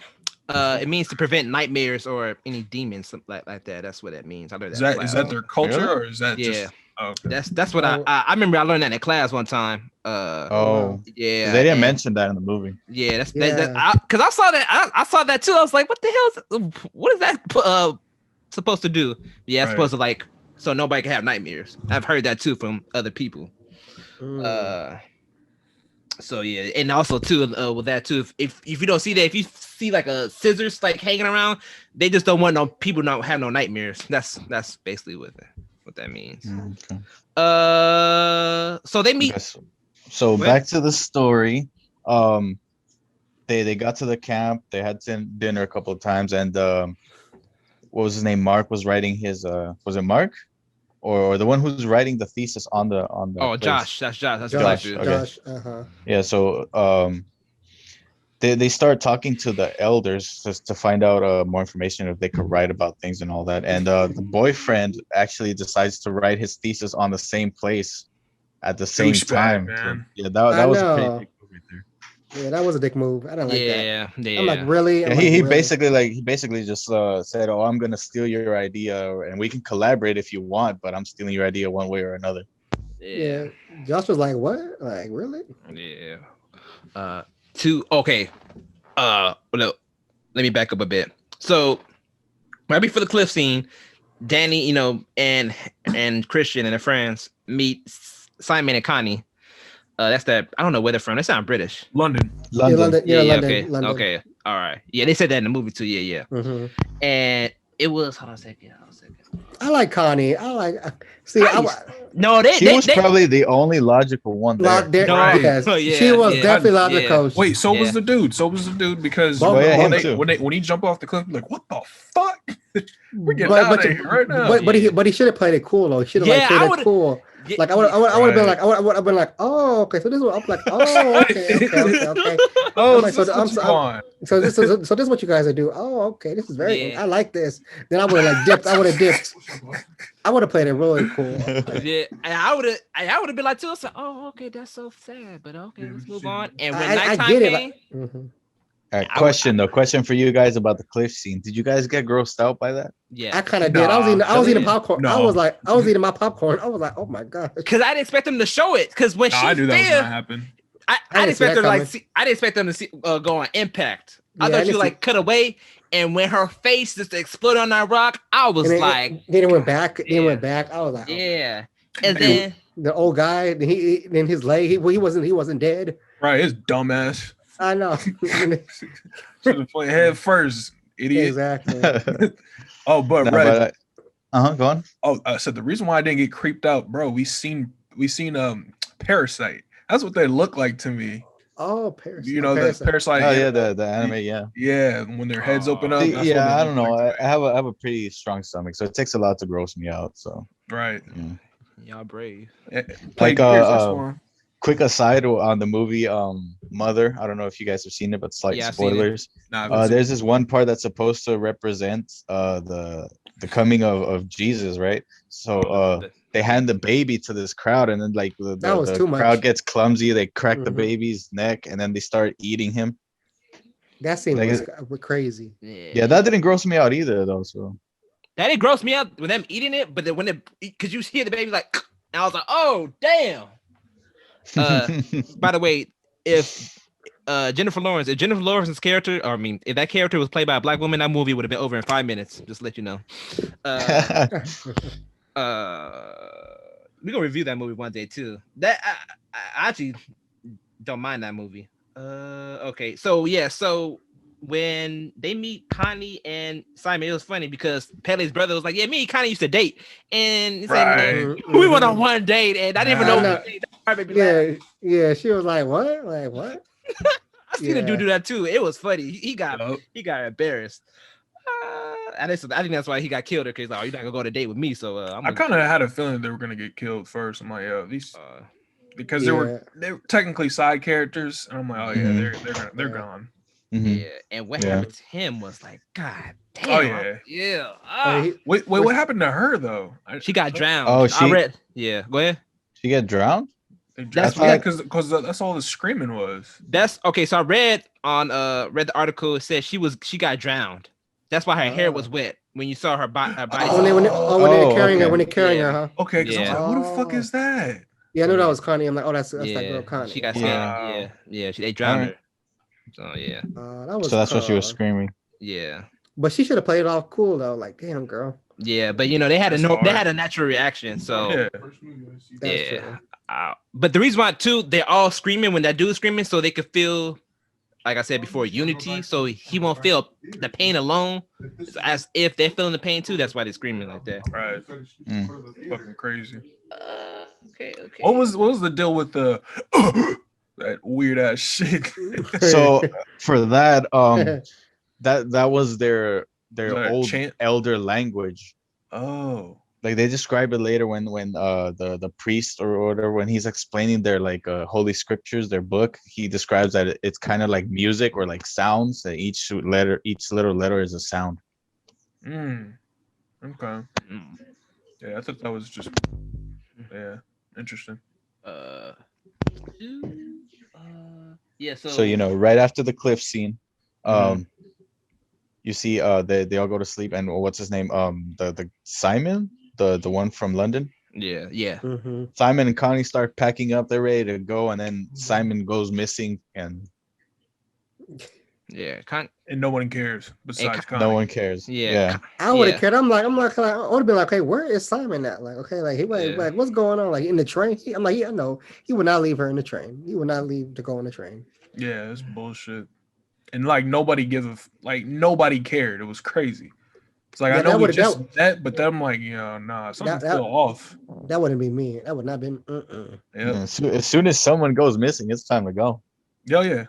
It means to prevent nightmares or any demons, something like that. That's what that means. I learned Is that. that in is class. that their culture Really? or is that Yeah. just? Oh, okay. That's what I remember. I learned that in class one time. Oh, Yeah. they didn't and- mention that in the movie. Yeah, that's Yeah. because I saw that. I saw that too. I was like, what the hell? What is that supposed to do? Yeah, it's Right. supposed to like so nobody can have nightmares. I've heard that too from other people. So yeah, and also too with that too, if you don't see that, if you see like a scissors like hanging around, they just don't want no people not have no nightmares. That's basically what that means. Okay. So they meet. Yes. So What? back to the story. They got to the camp. They had dinner a couple of times, and what was his name? Mark was writing his. Was it Mark, or the one who's writing the thesis on the? Oh, place? Josh. That's Josh. That's Josh, dude. okay. Josh. Uh-huh. Yeah. So they start talking to the elders just to find out more information if they could write about things and all that. And the boyfriend actually decides to write his thesis on the same place at the same Douchebag, time. man. Yeah, that was a pretty know. big move right there. Yeah, that was a dick move. I don't like that. Yeah. I'm like, really? Yeah, I'm he like, basically just said, "Oh, I'm gonna steal your idea, and we can collaborate if you want, but I'm stealing your idea one way or another." Yeah. Josh was like, what? Like, really? Yeah. Okay. Look, let me back up a bit. So right before the cliff scene, Danny, and Christian and their friends meet Simon and Connie. That's that. I don't know where they're from. They sound British. London. Yeah, London. Yeah, London. Okay. London. Okay. All right. Yeah, they said that in the movie too. Yeah. Mhm. And it was. Hold on a second. I like Connie. I like. See, No, She was probably the only logical one there. Right. Yes, Oh, yeah, she was yeah. definitely Yeah. logical. Wait, so Yeah. was the dude. So was the dude because Oh, yeah, him too. when he jumped off the cliff, like, what the fuck? We're getting But- out but of you- here right now. But he should have played it cool though. He should have Yeah, I played would've- it cool. Like I would have been like I would have been like, oh, okay. So this is what I'm like, oh, okay. Oh, I'm like, this is so what you want. So this is what you guys are do. Oh, okay. This is very. Yeah. I like this. Then I would have like dipped. I would have dipped. I would have played it really cool. Yeah, and I would have been like, too. I said, oh, okay, that's so sad, but okay, let's move on. And when I nighttime get it. came, Mhm. All right, question for you guys about the cliff scene. Did you guys get grossed out by that? yeah, I kind of did. I was really? eating popcorn. No. I was eating my popcorn. I was like, oh my god. because I didn't expect them to show it. Because when No, she's I knew that was there, gonna happen. I I didn't didn't see expect that them to like coming. see. I didn't expect them to see go on impact. I Yeah, I thought didn't you see- like cut away, and when her face just exploded on that rock, I was And like, then it went back. Then Yeah. it went back. I was like, oh. yeah. And Dude. then The old guy. Then his leg. He wasn't dead. Right, his dumbass. I know. Should have played head first, idiot. Exactly. Oh, but No, Red. go on. Oh, so the reason why I didn't get creeped out, bro, we seen Parasite. That's what they look like to me. Oh, Paris. You know, the Parasite. Parasite. Oh yeah, the anime, yeah. Yeah, when their heads open up. See, That's what they I look don't know. like to I have a pretty strong stomach, so it takes a lot to gross me out. So me. Right. yeah. Y'all brave. Like Gears, that's one. quick aside on the movie Mother. I don't know if you guys have seen it, but slight Yeah, I've seen it. spoilers. Nah, I haven't seen There's it. this one part that's supposed to represent the coming of Jesus, right? So they hand the baby to this crowd, and then like That was the too crowd much. gets clumsy. They crack the Mhm. baby's neck, and then they start eating him. That scene Like, was crazy. Yeah, that didn't gross me out either, though. So That didn't gross me out with them eating it, but then when it, because you hear the baby like, and I was like, oh damn. By the way, if Jennifer Lawrence's character, or I mean, if that character was played by a black woman, that movie would have been over in 5 minutes. Just to let you know. We're gonna review that movie one day too. That I actually don't mind that movie. Okay, so yeah, so when they meet Connie and Simon, it was funny because Pele's brother was like, "Yeah, me and Connie used to date," and it's Right. like, we went on one date, and I didn't even know. know. That made me laugh. Yeah. She was like, "What? Like what?" I seen a dude do that too. It was funny. He got Yup. embarrassed. I think that's why he got killed. Because like, oh, you're not gonna go on a date with me. So I kind of had a feeling they were gonna get killed first. I'm like, these because they were technically side characters, and I'm like, oh yeah, they're gone. Mhm. yeah. And what happened to him was like, God damn. Oh yeah. Yeah. Wait, what happened to her though? She got drowned. Oh, I read. Yeah, go ahead. She get drowned? That's because that's all the screaming was. That's okay. So I read the article. It said she got drowned. That's why her hair was wet when you saw her body. When they're carrying her, huh? Okay, because I was like, who the fuck is that? Yeah, I knew that was Connie. I'm like, oh, that's that girl Connie. She got they drowned her. So yeah. That that's what she was screaming. Yeah. But she should have played it off cool though. Like, damn, girl. Yeah, but you know they had a natural reaction. So yeah. But the reason why too, they're all screaming when that dude's screaming, so they could feel, like I said before, unity. So he won't feel the pain alone, as if they're feeling the pain too. That's why they're screaming like that. Right. Fucking crazy. Okay. What was the deal with the that weird ass shit? So for that, that was their old elder language. Oh. Like they describe it later when the priest or whatever, when he's explaining their like holy scriptures, their book, he describes that it's kind of like music or like sounds, that each little letter is a sound. Okay. Yeah, I thought that was just interesting. Yeah, so you know, right after the cliff scene, you see they all go to sleep, and what's his name, the Simon, the one from London. Yeah. Simon and Connie start packing up, they're ready to go, and then Simon goes missing, and and no one cares besides Connie. No one cares. Yeah. I would have cared. I would have been like, hey, where is Simon at? Like, okay, like he like, what's going on? Like in the train? I'm like, yeah, no, he would not leave her in the train. He would not leave to go on the train. Yeah, it's bullshit. And like nobody cared. It was crazy. It's like I know we just that, but I'm like, nah, something's still off. That wouldn't be me. That would not been. Yeah. As soon as someone goes missing, it's time to go. Yeah.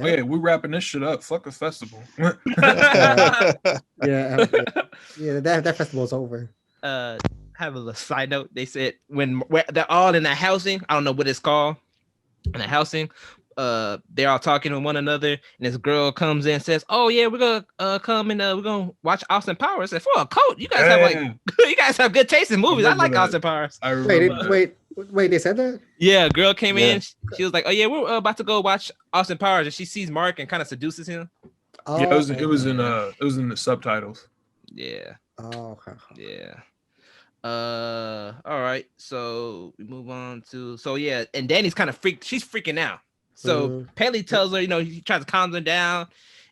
Oh, yeah, we wrapping this shit up. Fuck the festival. That festival's over. Have a little side note. They said when they're all in that housing, I don't know what it's called, in the housing. They're all talking to one another, and this girl comes in and says, "Oh yeah, we're gonna come and we're gonna watch Austin Powers." And for a coat, you guys have good taste in movies. I like Austin Powers. Wait, they said that? Yeah, a girl came in. She was like, "Oh yeah, we're about to go watch Austin Powers," and she sees Mark and kind of seduces him. Yeah, it was in the subtitles. Yeah. Oh, okay. Yeah. All right. So we move on to and Dani's kind of freaked. She's freaking out. So Pele tells her, he tries to calm her down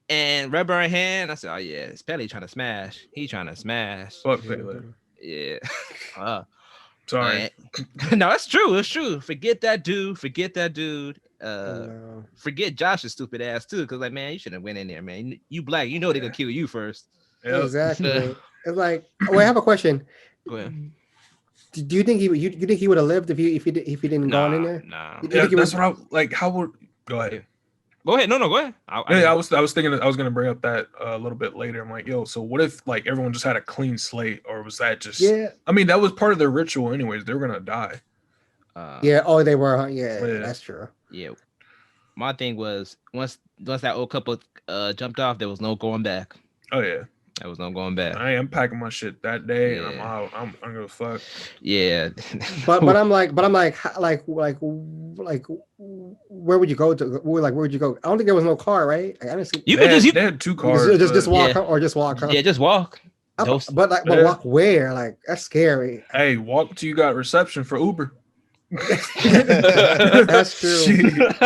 and rub her hand. I said, "Oh yeah, it's Pele trying to smash. He's trying to smash." Fuck Pele. Yeah. Sorry. No, it's true. It's true. Forget that dude. forget Josh's stupid ass too, because like, man, you shouldn't have went in there, man. You black, you know they're gonna kill you first. Yep. Exactly. It's like, wait, I have a question. Go ahead. Do you think you think he would have lived if he didn't gone in there? Nah. Do you Yeah, think he that's would- what I like. How would go ahead? Go ahead. No, go ahead. I was thinking I was gonna bring up that a little bit later. I'm like, yo, so what if like everyone just had a clean slate, or was that just? Yeah. I mean, that was part of their ritual, anyways. They were gonna die. Yeah. Oh, they were. Huh? Yeah, Yeah. that's true. Yeah. My thing was once that old couple jumped off, there was no going back. Oh yeah, There was no going back. I'm packing my shit that day, and I'm Yeah. out. I'm gonna fuck. Yeah. But I'm like where would you go to? Where would you go? I don't think there was no car, right? I honestly, you They could had, they had 2 cars. just but- walk Yeah. or just walk. Huh? yeah, just walk. But Those- but Yeah. walk where? Like that's scary. Hey, walk till you got reception for Uber. That's true. Shit.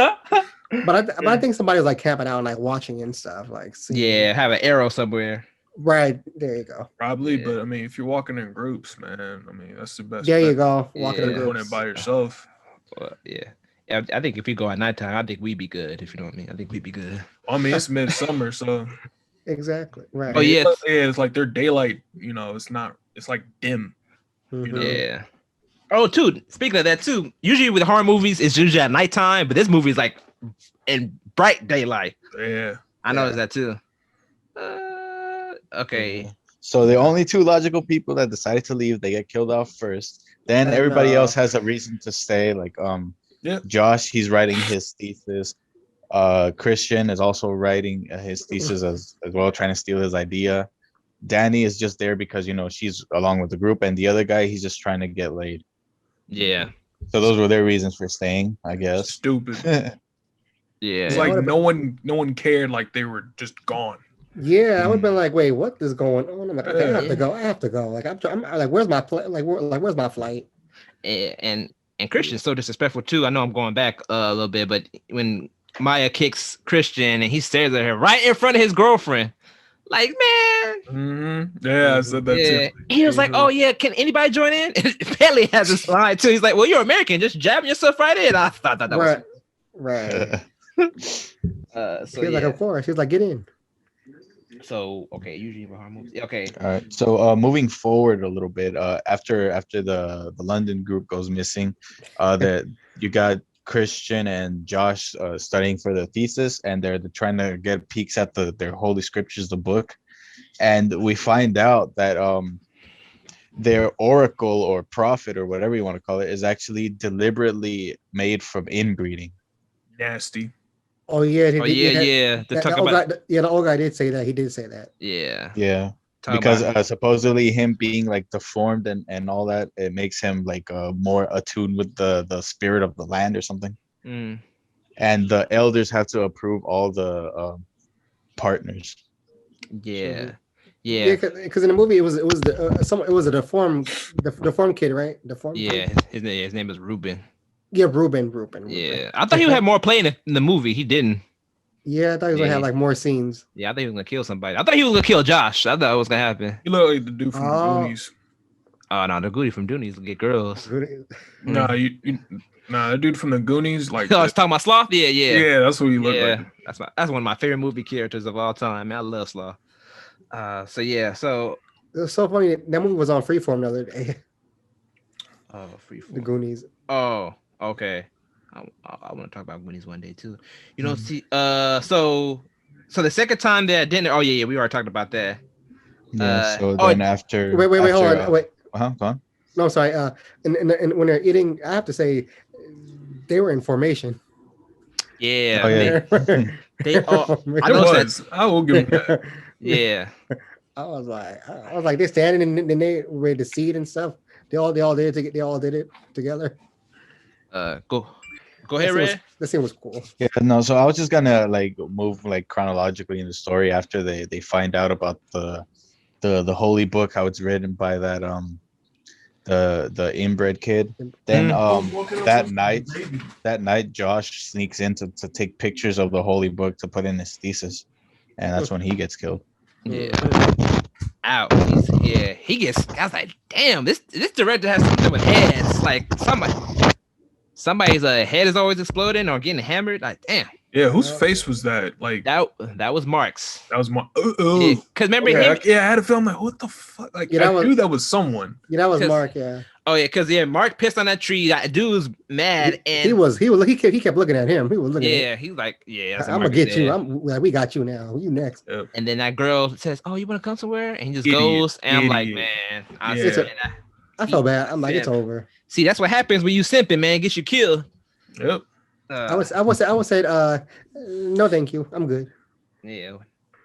But I think somebody was like camping out and like watching and stuff. Like Yeah, have an arrow somewhere. right there you go. Probably, Yeah. but I mean, if you're walking in groups, man, I mean, that's the best. There you bet. go. Walking Yeah. in Doing groups. it by yourself. Yeah. I think if we go at nighttime, I think we'd be good. If you know what I mean, I think we'd be good. I mean, it's midsummer, so Exactly. Right. Oh, yeah. it's like their daylight. You know, it's not. It's like dim. Mhm. know? Yeah. Oh, too. Speaking of that, too. Usually with horror movies, it's usually at nighttime, but this movie is like in bright daylight. Yeah. I noticed that too. Okay. So the only 2 logical people that decided to leave, they get killed off first. Then And, everybody else has a reason to stay. Like Yeah. Josh, he's writing his thesis. Christian is also writing his thesis as well, trying to steal his idea. Dani is just there because she's along with the group, and the other guy, he's just trying to get laid. Yeah. So those were their reasons for staying, I guess. Stupid. Yeah. It's Yeah, like would've no one cared. Like they were just gone. Yeah, I would have been like, wait, what is going on? I'm like, okay, I have Yeah. to go. I have to go. Like I'm like, where's my flight? Where's my flight? and Christian's so disrespectful too. I know I'm going back a little bit, but when Maya kicks Christian and he stares at her right in front of his girlfriend, like, man, Mm-hmm. Yeah, I said that yeah. too. He was like, "Oh yeah, can anybody join in?" And Pelly has this line too. He's like, "Well, you're American, just jabbing yourself right in." I thought that Right, was right. so She's like, of course. She's like, get in. So okay, usually for horror movies, okay, All right. So moving forward a little bit, after the London group goes missing, that you got Christian and Josh studying for the thesis, and they're trying to get peeks at their holy scriptures, the book, and we find out that their oracle or prophet or whatever you want to call it is actually deliberately made from inbreeding. Nasty. Oh yeah, oh yeah. To talk about the old guy did say that. He did say that. yeah, Yeah. talk Because about- supposedly him being like deformed and all that, it makes him like more attuned with the spirit of the land or something. Mm. And the elders have to approve all the partners. yeah, Yeah, yeah, because in the movie it was a deformed kid, right? Deformed. yeah. Kid? His name is Ruben. Yeah, Ruben. Yeah, I thought he would have more play in the movie. He didn't. Yeah, I thought he was gonna Yeah. have like more scenes. Yeah, I thought he was gonna kill somebody. I thought he was gonna kill Josh. I thought it was gonna happen. You look like the dude from Oh. the Goonies. Oh no, the Goody from Doonies will get girls. Nah, the dude from the Goonies, like Oh, I was talking about Sloth. Yeah, yeah, yeah, that's what you look yeah. like. That's one of my favorite movie characters of all time. Man, I love Sloth. So yeah, so It was so funny. That movie was on Freeform the other day. free The Goonies. Oh, okay. I want to talk about Goonies one day too. You know, Mhm. see, so the second time that dinner. Oh yeah, we already talked about that. Yeah. So oh, then after Wait, hold after, on. Wait, Go on. no, sorry. And when they're eating, I have to say, they were in formation. Yeah, Oh, yeah. they oh, I It know that- was. I will give him that. yeah. I was like, they're standing and then they ready to seed and stuff. They all did it together. Go ahead, Red. That scene was cool. Yeah, no, so I was just gonna like move like chronologically in the story after they find out about the holy book, how it's written by that the inbred kid. Then that night Josh sneaks in to take pictures of the holy book to put in his thesis, and that's when he gets killed. Yeah. Out. He gets. I was like, damn, this director has something with heads. Like somebody. somebody's head is always exploding or getting hammered. Like, damn. Yeah, whose face was that? Like That was Mark's. that was my. Yeah, because remember him. I had a film like, what the fuck? Like, Yeah, I knew that was someone. Yeah, that was 'Cause- Mark. Yeah. Oh yeah, because Mark pissed on that tree. That dude was mad, and He kept looking at him. He was looking. yeah, he was like, yeah, that's I'm gonna Mark get is you. dead. We got you now. You next. Yep. And then that girl says, "Oh, you want to come somewhere?" And he just Idiot, goes, and I'm like, idiot. man, Yeah. I felt bad. I'm like, it's over. See, that's what happens when you simping, man. Gets you killed. Yep. I would say, no, thank you. I'm good. Yeah,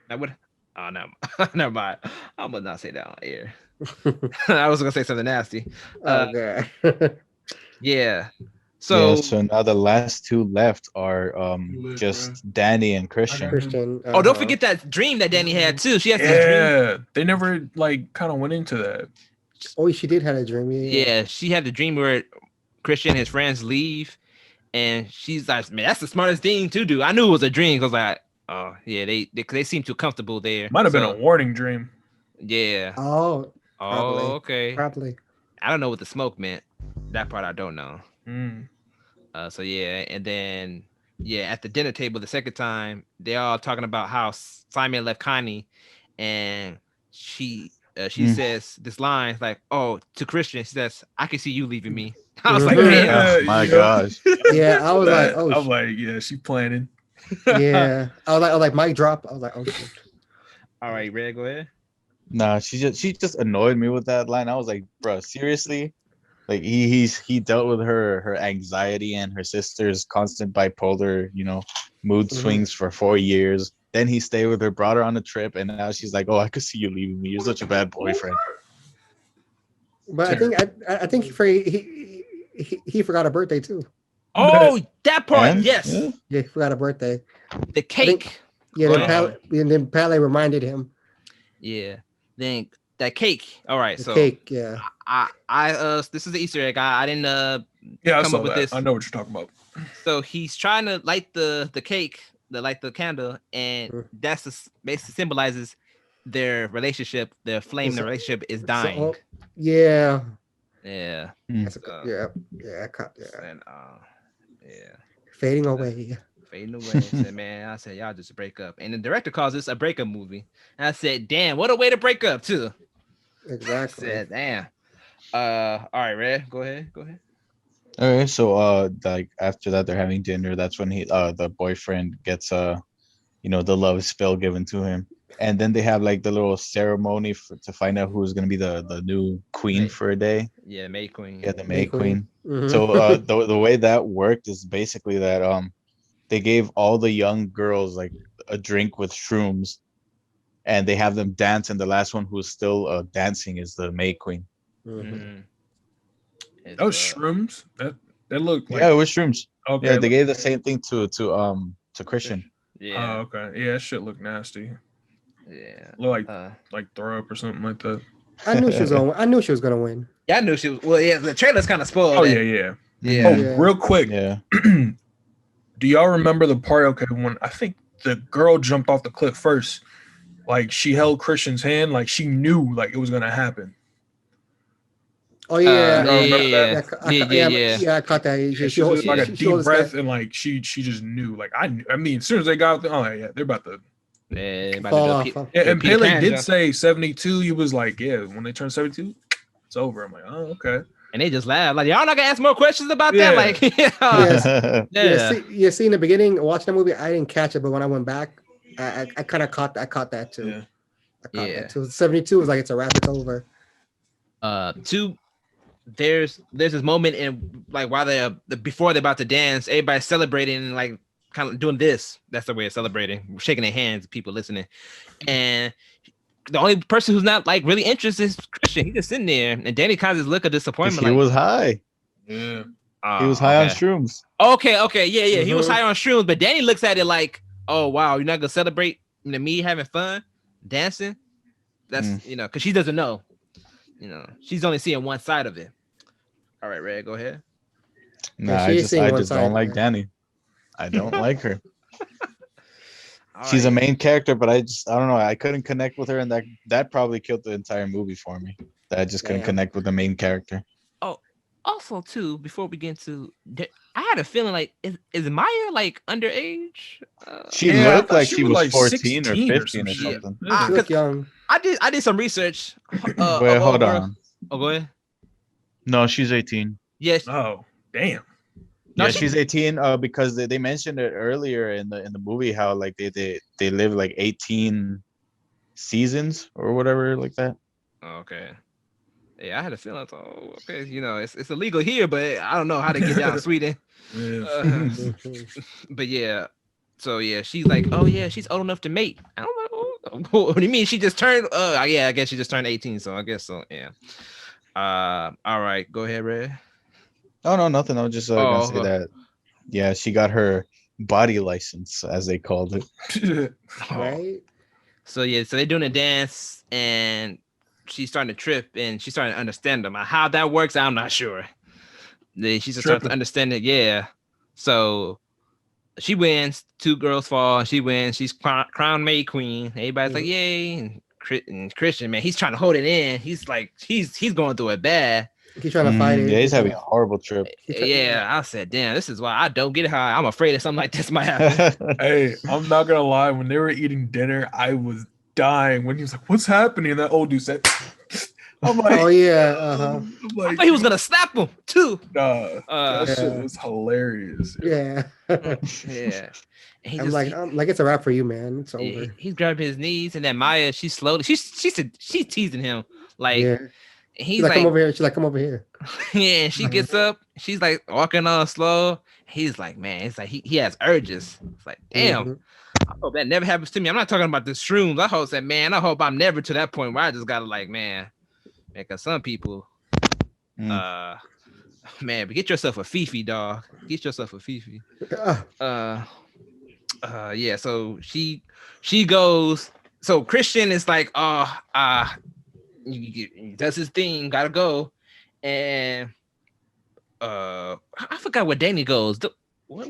I would. Oh no, never mind. I would not say that on air. I was gonna say something nasty. Okay. Yeah. So, so now the last two left are just Dani and Christian. Christian. don't forget that dream that Dani had too. She has this dream. Yeah, they never like kind of went into that. Oh, she did have a dream. Yeah, she had the dream where Christian and his friends leave, and she's like, "Man, that's the smartest thing to do." I knew it was a dream. I was like, "Oh, yeah, they seem too comfortable there." Might have been a warning dream. Yeah. Oh, probably. Okay. Probably. I don't know what the smoke meant. That part I don't know. Mm. So yeah, and then at the dinner table the second time, they all talking about how Simon left Connie, and she says this line like, "Oh, to Christian, she says, I can see you leaving me." I was like, Mhm. "Damn." Oh my gosh. Yeah, I was like, oh, I'm like, yeah, she planning. yeah. I was like, mic drop. I was like, oh shit. All right, Red, go ahead. Nah, she just annoyed me with that line. I was like, bro, seriously? Like he dealt with her anxiety and her sister's constant bipolar, mood swings for 4 years. Then he stayed with her, brought her on a trip, and now she's like, "Oh, I could see you leaving me. You're such a bad boyfriend." But I think he forgot a birthday too. Oh, that part, And? yes. Yeah. Yeah, he forgot a birthday. The cake. Yeah, Oh. then Pele reminded him. Yeah. Then that cake. All right, The so cake, yeah. I this is the Easter egg. I didn't Yeah, I come saw up with that. this. I know what you're talking about. So he's trying to light the cake, light the candle, and that's basically symbolizes their relationship. The flame in the relationship is dying. Yeah. Yeah. That's yeah. And Fading away. fading away. I said, man, I said, y'all just break up. And the director calls this a breakup movie. And I said, damn, what a way to break up too. Exactly. I said, damn. All right, Red, go ahead. Okay, so like after that they're having dinner. That's when the boyfriend gets the love spell given to him, and then they have like the little ceremony to find out who's gonna be the new queen for a day. Yeah, May Queen. Yeah, the May Queen. Mhm. So the way that worked is basically that they gave all the young girls like a drink with shrooms, and they have them dance, and the last one who's still dancing is the May Queen. Mhm. Oh, shrooms. That looked like Yeah, it was shrooms. okay. Yeah, they gave the same thing to Christian. Yeah. Oh, okay. Yeah, that shit looked nasty. Yeah. Look like throw up or something like that. I knew she was gonna win. Yeah, I knew she was. Well, yeah, the trailer's kind of spoiled. Oh it. yeah. Yeah. Oh, Yeah. real quick. Yeah. Do y'all remember the part? Okay, when I think the girl jumped off the cliff first, like she held Christian's hand, like she knew like it was gonna happen. Oh yeah. Yeah. I caught that. She was like a deep breath and like she just knew. Like I mean, as soon as they got, they're about to. Yeah, about Fall to off. go Yeah, and Peter Pele Pan did jump. say 72. He was like, yeah, when they turn 72, it's over. I'm like, oh, okay. And they just laugh like, y'all not gonna ask more questions about Yeah. that? Like, See in the beginning, watching the movie, I didn't catch it, but when I went back, I kind of caught that too. Yeah. I caught that too. 72 was like it's a wrap, it's over. There's this moment in like while they're before they're about to dance, everybody's celebrating and like kind of doing this. That's the way of celebrating, shaking their hands, people listening. And the only person who's not like really interested is Christian. He's just sitting there, and Dani kind of just look of disappointment. He Like, was high. Yeah. He was high on shrooms. Okay, yeah. He was high on shrooms, but Dani looks at it like, oh wow, you're not gonna celebrate me having fun, dancing. That's because she doesn't know. She's only seeing one side of it. All right, Red, go ahead. Nah, Yeah, I she's seeing one just side, don't like man. Dani. I don't like her. All She's a right. main character, but I don't know. I couldn't connect with her, and that probably killed the entire movie for me. That I just couldn't Damn. connect with the main character. also too, before we get into, I had a feeling like is Maya like underage? She Yeah, I looked thought like she she was, was like, 14 or 16 or 15 some or shit. something. Yeah. She 'Cause looked young. I did some research. Wait, Of hold old girl. on. Oh, go ahead. No, she's 18. Yes. Oh, damn. No, Yeah, she- she's 18 because they mentioned it earlier in the movie how like they live like 18 seasons or whatever like that. Okay. Yeah, I had a feeling. I thought, oh, okay, it's illegal here, but I don't know how to get down to Sweden. Yeah. But yeah, so yeah, she's like, oh yeah, she's old enough to mate. I'm like, oh, what do you mean? She just turned? Yeah, I guess she just turned 18. So I guess so. Yeah. All right, go ahead, Red. Oh no, nothing. I was just gonna say Oh, that. Yeah, she got her body license, as they called it. Right? So yeah, so they're doing a dance, and she's starting to trip, and she's starting to understand them. How that works, I'm not sure. Then she just starts to Tripping. understand it. Yeah. So she wins. Two girls fall. She wins. She's crown May queen. Everybody's like, yay! And Christian, man, he's trying to hold it in. He's like, he's going through it bad. He's trying to fight it. Yeah, he's having a horrible trip. Yeah, I said, damn, this is why I don't get high. I'm afraid that something like this might happen. Hey, I'm not gonna lie. When they were eating dinner, I was dying. When he was like, "What's happening?" And that old dude said, "I'm like, Oh yeah, I'm I like, thought he was gonna slap him too. nah, that shit Yeah. was hilarious. yeah. Yeah. And he I'm like, it's a wrap for you, man. It's over. he's grabbing his knees, and then Maya, she's teasing him, like, Yeah. he's She's like, like, come over here. She's like, come over here. yeah. And she gets up, she's like walking on slow. He's like, man, it's like he has urges. It's like, damn. Mhm. I hope that never happens to me. I'm not talking about the shrooms. I hope that, man. I hope I'm never to that point where I just gotta like, man, because some people, man, but get yourself a Fifi, dog. Get yourself a Fifi. Yeah. So she goes. So Christian is like, he does his thing, gotta go, and I forgot where Dani goes.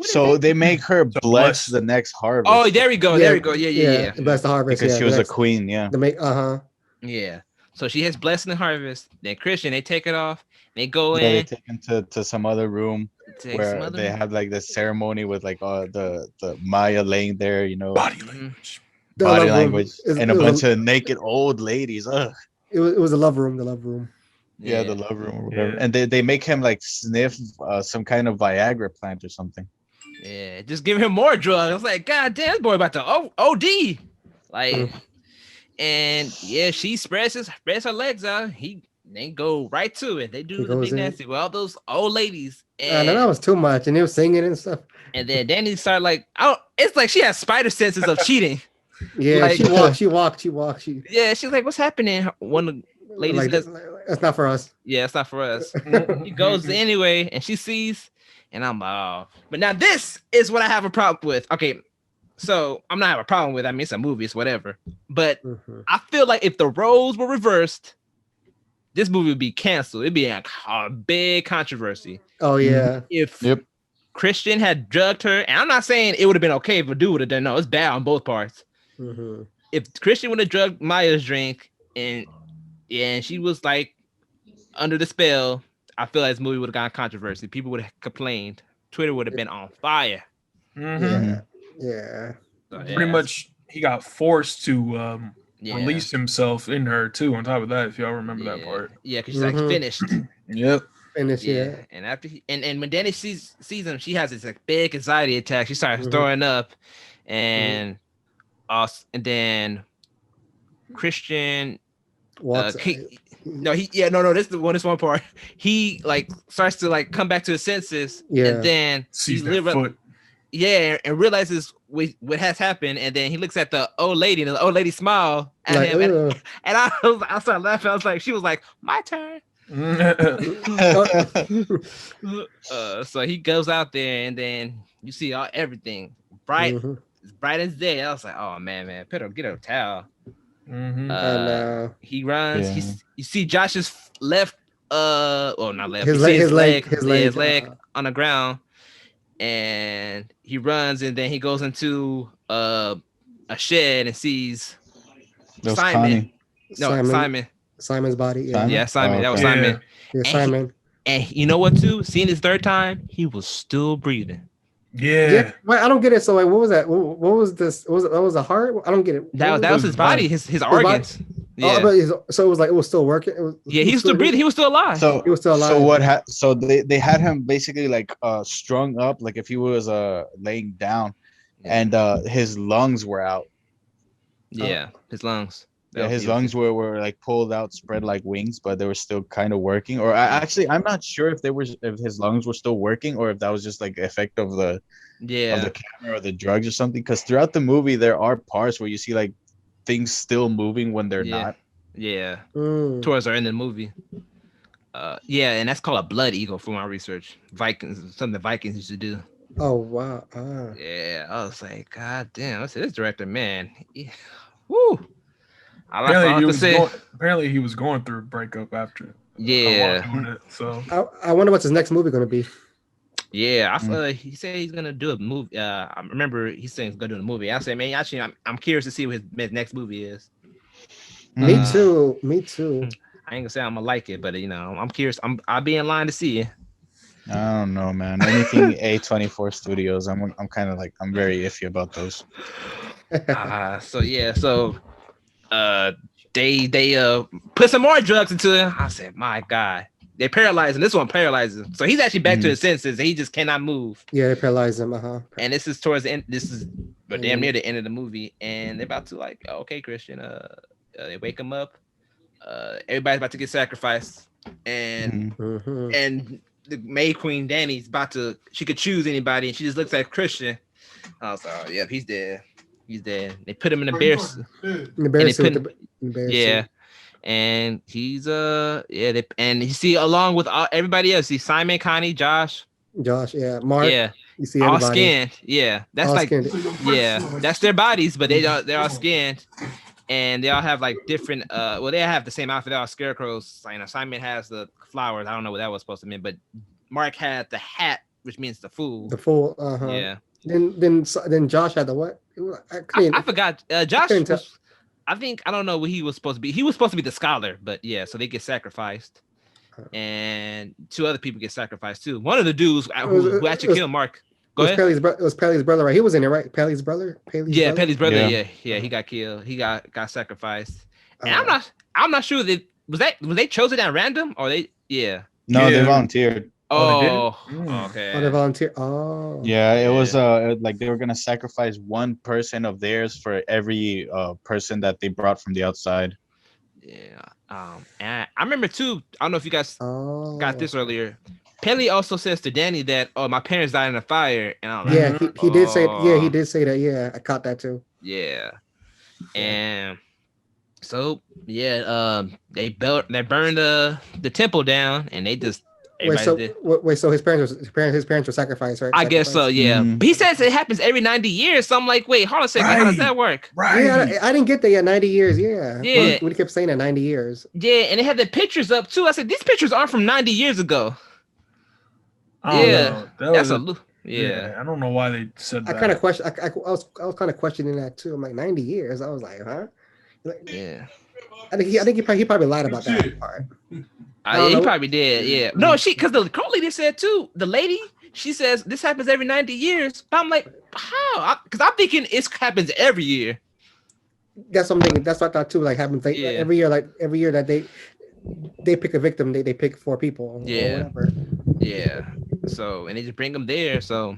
So they make her bless the next harvest. Oh, there we go. There we go. Yeah. Bless the harvest. Because yeah, she was next, a queen. Yeah. The make. Yeah. So she has blessing the harvest. Then Christian, they take it off. They go Yeah, they in. take him to some other room where they have like the ceremony with like the Maya laying there, you know, Body language. body language, and a bunch of naked old ladies. Ugh. It was a love room. The love room. Yeah, the love room or whatever. Yeah. And they make him like sniff some kind of Viagra plant or something. Yeah, just give him more drugs. I was like, God damn, this boy about to OD. Like, and yeah, she spreads her legs out. They go right to it. They do the big nasty with all those old ladies. And that was too much. And they were singing and stuff. And then Dani started like, it's like she has spider senses of cheating. Yeah, like, she walked. Yeah, she's like, what's happening? One of the ladies like, that's not for us. Yeah, it's not for us. He goes anyway, and she sees, and I'm like, oh. But now this is what I have a problem with. Okay, so I'm not having a problem with. I mean, it's a movie, it's whatever. But I feel like if the roles were reversed, this movie would be canceled. It'd be a big controversy. Oh yeah. If Christian had drugged her, and I'm not saying it would have been okay if a dude would have done. No, it's bad on both parts. If Christian would have drugged Maya's drink and she was like under the spell, I feel like this movie would have gotten controversy. People would have complained. Twitter would have been on fire. Yeah. So, pretty much, he got forced to release himself in her too. On top of that, if y'all remember that part. Yeah, because she's like finished. Yep. Finished. Yeah. And after and when Dani sees him, she has this like big anxiety attack. She starts throwing up, and then Christian. Walks. This is one part. He like starts to like come back to his senses, and then sees that foot. And realizes what has happened, and then he looks at the old lady, and the old lady smile at him, and I started laughing. I was like, she was like, my turn. So he goes out there, and then you see everything bright as day. I was like, oh man, Pedro, get a towel. He runs. You see Josh's left, not left. His leg on the ground, and he runs, and then he goes into a shed and sees Simon. Simon's body. Yeah, Simon. That was Simon. Yeah, Simon. And you know what? Too, seeing his third time, he was still breathing. Yeah. Well, I don't get it. So like, what was that? What was this? That was a heart? I don't get it. That was his body, his organs. Oh, Yeah, but so it was like it was still working. yeah, he was still breathing. He was still alive. So He was still alive. So so they had him basically like strung up, like if he was laying down, and his lungs were out. Yeah, his lungs. Yeah, his lungs were like pulled out, spread like wings, but they were still kind of working. Or I'm not sure if if his lungs were still working, or if that was just like the effect of the camera or the drugs or something. Because throughout the movie, there are parts where you see like things still moving when they're not. Yeah, towards the end of the movie. Yeah, and that's called a blood eagle from my research. Vikings, something the Vikings used to do. Oh wow! Yeah, I was like, God damn! I said, this director, man, woo. Apparently, he was going through a breakup after. Yeah. So I wonder what's his next movie going to be. Yeah, he said he's gonna do a movie. I remember he said he's gonna do a movie. I said, man, actually, I'm curious to see what his next movie is. Me too. I ain't gonna say I'm gonna like it, but I'm curious. I'll be in line to see it. I don't know, man. Anything A24 Studios, I'm kind of like I'm very iffy about those. They put some more drugs into him. I said, my God, they paralyzed him. This one paralyzes him, so he's actually back to his senses. And he just cannot move. Yeah, they paralyzed him. And this is towards the end. This is damn near the end of the movie, and they're about to like, okay, Christian. They wake him up. Everybody's about to get sacrificed, and the Maid Queen Dani's about to. She could choose anybody, and she just looks at Christian. I was like, oh, yep, he's dead. He's dead. They put him in a bear suit. Yeah, and he's and you see along with everybody else. You see Simon, Connie, Josh, yeah, Mark. Yeah, you see everybody. All skinned. Yeah, that's all like skinned. Yeah, that's their bodies, but they're all skinned, and they all have like different. They have the same outfit. They're all scarecrows. Simon has the flowers. I don't know what that was supposed to mean, but Mark had the hat, which means the fool. The fool. Yeah. Then Josh had the what? I forgot. Josh was, I don't know what he was supposed to be. He was supposed to be the scholar, but yeah, so they get sacrificed. And two other people get sacrificed too. One of the dudes who actually killed Mark. Go ahead. It was Pelly's brother, right? He was in it, right? Pelly's brother? Pelly's brother, yeah, he got killed. He got sacrificed. And I'm not sure that was they chosen at random or they No, they volunteered. Okay. Oh, they volunteered. Oh. Yeah, it was like they were gonna sacrifice one person of theirs for every person that they brought from the outside. Yeah. And I remember too. I don't know if you guys got this earlier. Pelly also says to Dani that, "Oh, my parents died in a fire," and I'm like, he did say. Yeah, he did say that. Yeah, I caught that too. Yeah, and so they burned the temple down, and they just. So his parents were sacrificed, right? I guess so, yeah. But he says it happens every 90 years. So I'm like, wait, hold on a second. How does that work? Right. Yeah, I didn't get that yet. 90 years, yeah. When he kept saying that 90 years. Yeah, and they had the pictures up too. I said, these pictures aren't from 90 years ago. Yeah. I don't know why they said that. I kind of question. I was kind of questioning that too. I'm like 90 years. I was like, huh? Yeah. I think he probably lied about that part. He probably did, yeah. No, because the cult lady said too. The lady, she says this happens every 90 years. But I'm like, how? Because I'm thinking it happens every year. That's what I'm thinking. That's what I thought too. Like happens every year. Like every year that they pick a victim, they pick 4 people. Yeah. Or whatever. Yeah. So and they just bring them there. So,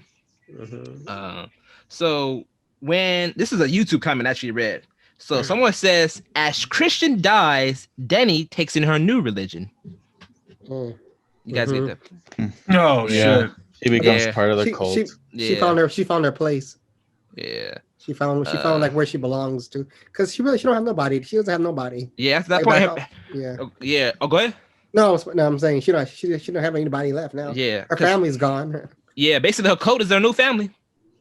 so when this is a YouTube comment I actually read. So someone says, as Christian dies, Dani takes in her new religion. You guys get that? Oh shit! She becomes part of the cult. She found her place. Yeah. She found like where she belongs to, because she don't have nobody. She doesn't have nobody. Yeah, after that point. Yeah. Oh, go ahead. No, I'm saying she don't have anybody left now. Yeah. Her family's gone. Yeah, basically her cult is their new family.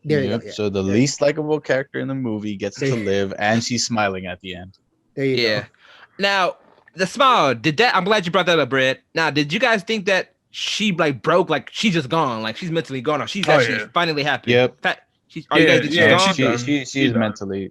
There you go. Yeah. So the least likable character in the movie gets to live, and she's smiling at the end. There you go. Now, the smile, I'm glad you brought that up, Brad. Now, did you guys think that she like broke, like she's just gone, like she's mentally gone, or she's finally happy? Yep. She's mentally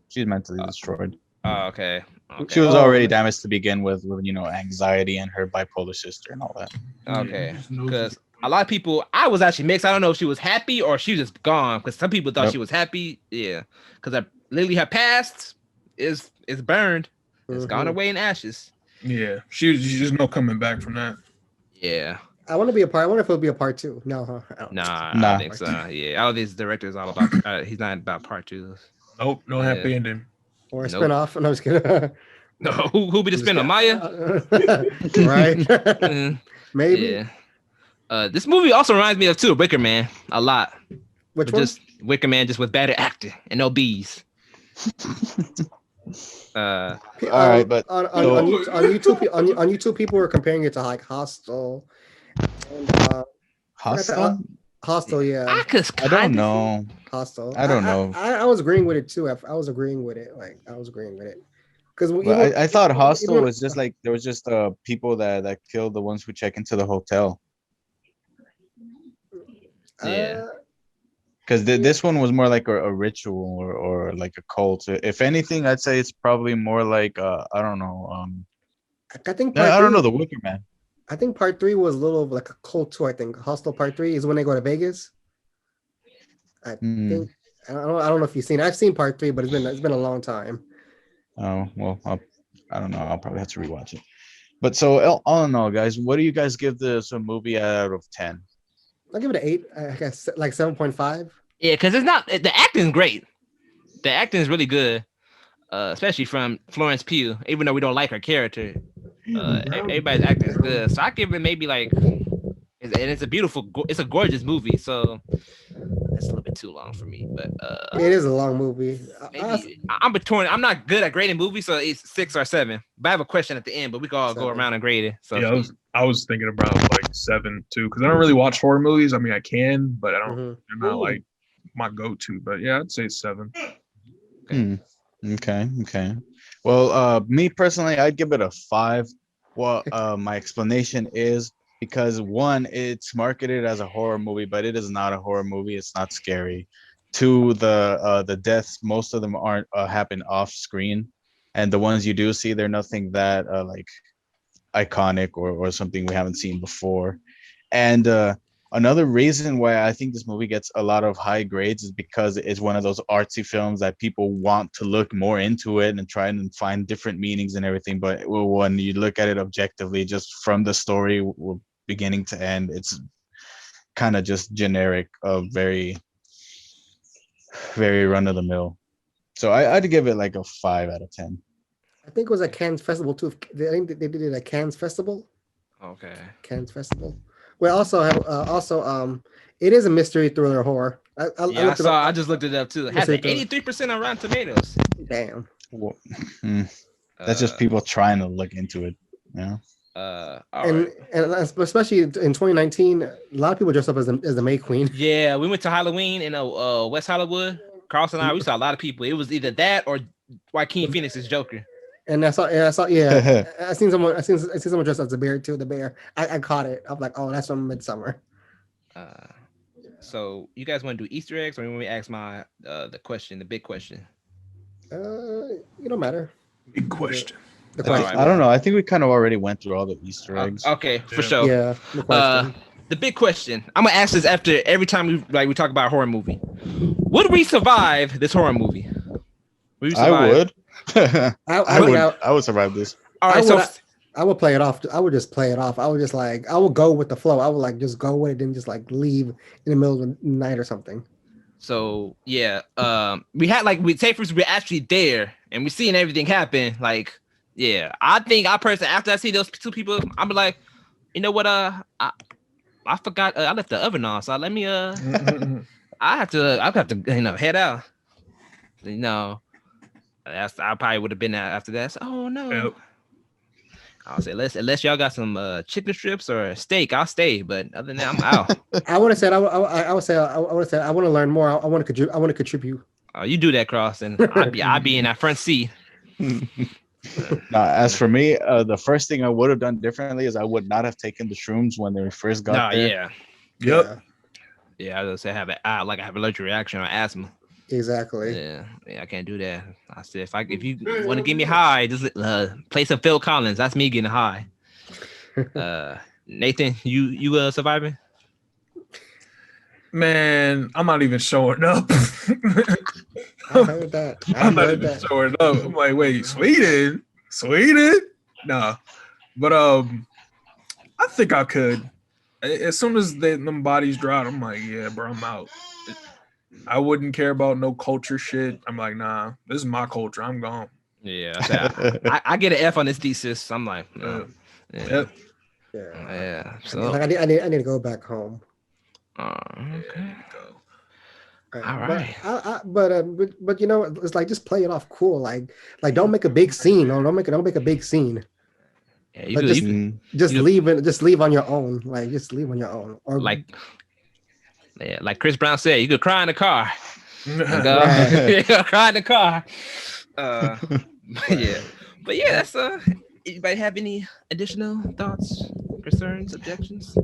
destroyed. Oh, okay. Okay. She was already damaged to begin with anxiety and her bipolar sister and all that. Okay. Because a lot of people, I was actually mixed. I don't know if she was happy or she was just gone. Because some people thought she was happy. Yeah. Because literally her past is burned. It's gone away in ashes. Yeah, she's just no coming back from that. Yeah. I want to be a part. I wonder if it'll be a part 2. No, huh? I don't think so. Yeah, all these directors all about. He's not about part 2. Nope, no happy ending. Or a spinoff. No, I'm just kidding. No, who be the spinoff? Maya? Right? Maybe. Yeah. This movie also reminds me of Wicker Man a lot. Which one? Just Wicker Man, just with better acting and no bees. All right, but on YouTube, people were comparing it to like Hostel. And, Hostel? Hostel, yeah. I don't know. Hostel. I don't know. I was agreeing with it too. I was agreeing with it. I was agreeing with it. Because I thought Hostel was just like there was just people that killed the ones who check into the hotel. Yeah. Because this one was more like a ritual or like a cult. If anything, I'd say it's probably more like I don't know. I think I don't know, the Wicker Man. I think part 3 was a little like a cult too. I think Hostel part 3 is when they go to Vegas. I think I don't know if you've seen. I've seen part 3, but it's been a long time. Oh well, I don't know. I'll probably have to rewatch it. But so all in all, guys, what do you guys give this movie out of 10? I'll give it an 8. I guess like 7.5. Yeah, because it's not the acting is great. The acting is really good, especially from Florence Pugh. Even though we don't like her character, everybody's acting is good. So I give it maybe like, and it's it's a gorgeous movie. So that's a little bit too long for me, but it is a long movie. I'm between. I'm not good at grading movies, so it's 6 or 7. But I have a question at the end, but we can all go around and grade it. So yeah, I was thinking about like 7 too, because I don't really watch horror movies. I mean, I can, but I don't. They're not like my go-to. But yeah, I'd say 7. Okay. Well, me personally, I'd give it a 5. Well, my explanation is because 1, it's marketed as a horror movie, but it is not a horror movie. It's not scary. 2, the deaths, most of them aren't happen off screen, and the ones you do see, they're nothing that like iconic or something we haven't seen before. And another reason why I think this movie gets a lot of high grades is because it's one of those artsy films that people want to look more into it and try and find different meanings and everything. But when you look at it objectively, just from the story beginning to end, it's kind of just generic, very, very run of the mill. So I'd give it like a 5 out of 10. I think it was at Cannes Festival too. I think they did it at Cannes Festival. Okay. Cannes Festival. We also have it is a mystery thriller horror. I just looked it up too. It has an 83% on Rotten Tomatoes. Damn. Well, that's just people trying to look into it. Yeah. And especially in 2019, a lot of people dress up as the May Queen. Yeah, we went to Halloween in West Hollywood. Carlston and I, we saw a lot of people. It was either that or Joaquin Phoenix's Joker. And I saw, yeah. I seen someone dressed as the bear too. The bear. I caught it. I'm like, oh, that's from Midsommar. So you guys want to do Easter eggs, or you want me to ask the big question? It don't matter. Big question. The question. I don't know. I think we kind of already went through all the Easter eggs. Okay, for sure. Yeah. The question. The big question. I'm gonna ask this after every time we talk about a horror movie. Would we survive this horror movie? I would. I would survive this. All right, I would play it off. I would just play it off. I would just I would go with the flow. I would just go with it and just leave in the middle of the night or something. So yeah, we had say for instance, we're actually there and we're seeing everything happen. Yeah, I think personally, after I see those 2 people, I'm like, you know what? I forgot I left the oven on, so let me I have to head out. I probably would have been out after that. So, oh no. Yep. I'll say unless y'all got some chicken strips or a steak, I'll stay. But other than that, I'm out. I would have said I want to learn more. I want to contribute. Oh, you do that, Cross, and I'd be in that front seat. As for me, the first thing I would have done differently is I would not have taken the shrooms when they first got there. Yeah. Yep. Yeah, I was gonna say I have an allergic reaction or asthma. Exactly. Yeah, I can't do that. I said if you want to get me high, just play some Phil Collins. That's me getting high. Nathan, you surviving? Man, I'm not even showing up. I heard that. I I'm not heard even that. showing up. I'm like, wait, Sweden? Nah. But I think I could. As soon as them bodies drop, I'm like, yeah, bro, I'm out. I wouldn't care about no culture shit. I'm like, nah, this is my culture. I'm gone. Yeah, I get an F on this thesis. I'm like, no. Yep. Yeah. So Like I need to go back home. okay. Right. All right. But you know, it's like just play it off cool. Like don't make a big scene. Don't make a big scene. Yeah, But just leave on your own. Like just leave on your own. Or like Chris Brown said, you could cry in the car. Right. You could cry in the car. Yeah. But yeah, that's anybody have any additional thoughts, concerns, objections?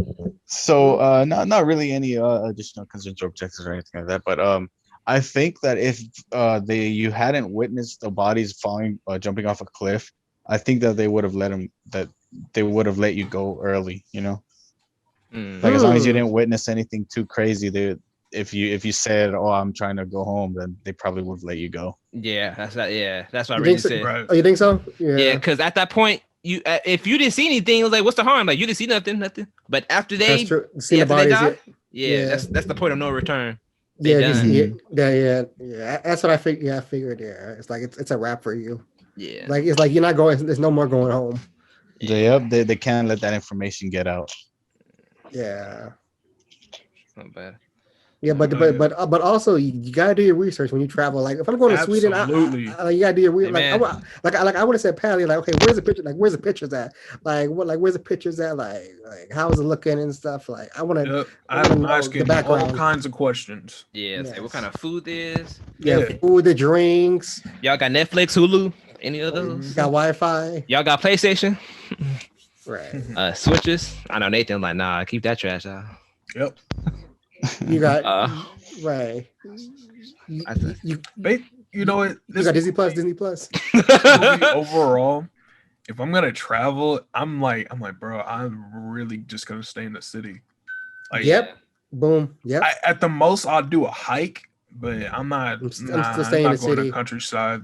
So not really any additional concerns or objections or anything like that, but I think that if you hadn't witnessed the bodies falling jumping off a cliff, I think that they would have let you go early, you know. Like as long as you didn't witness anything too crazy, if you said, "Oh, I'm trying to go home," then they probably would let you go. Yeah, that's what I You really think so? said. Right. Oh, you think so? Yeah, because at that point, you if you didn't see anything, it was like, what's the harm? Like you didn't see nothing. But after That's true. See the bodies. That's the point of no return. Yeah, done. yeah. That's what I figured. Yeah, I figured. Yeah, it's like it's a wrap for you. Yeah, Like it's like you're not going. There's no more going home. Yep, they can't let that information get out. Yeah. not bad. Yeah, but also you gotta do your research when you travel. Like if I'm going to Sweden, Absolutely. you gotta do your research. Hey, like I would have said, Pally, like, okay, where's the picture? Like, where's the pictures at? Like, what? Like, where's the pictures at? Like how's it looking and stuff? Like, I want to. Yep. I'm asking all background. kinds of questions. Yeah, Yes. say what kind of food there is. Yeah, food, the drinks. Y'all got Netflix, Hulu, any of those? Got Wi-Fi. Y'all got PlayStation? Right. Switches. I know Nathan like, nah, keep that trash out. Yep. You got right. You know what? You got Disney Plus. Movie overall, if I'm gonna travel, I'm like, bro, I'm really just gonna stay in the city. Like, yep. Boom. Yep. At the most, I'll do a hike, but I'm not. I'm still staying in the going city. to countryside.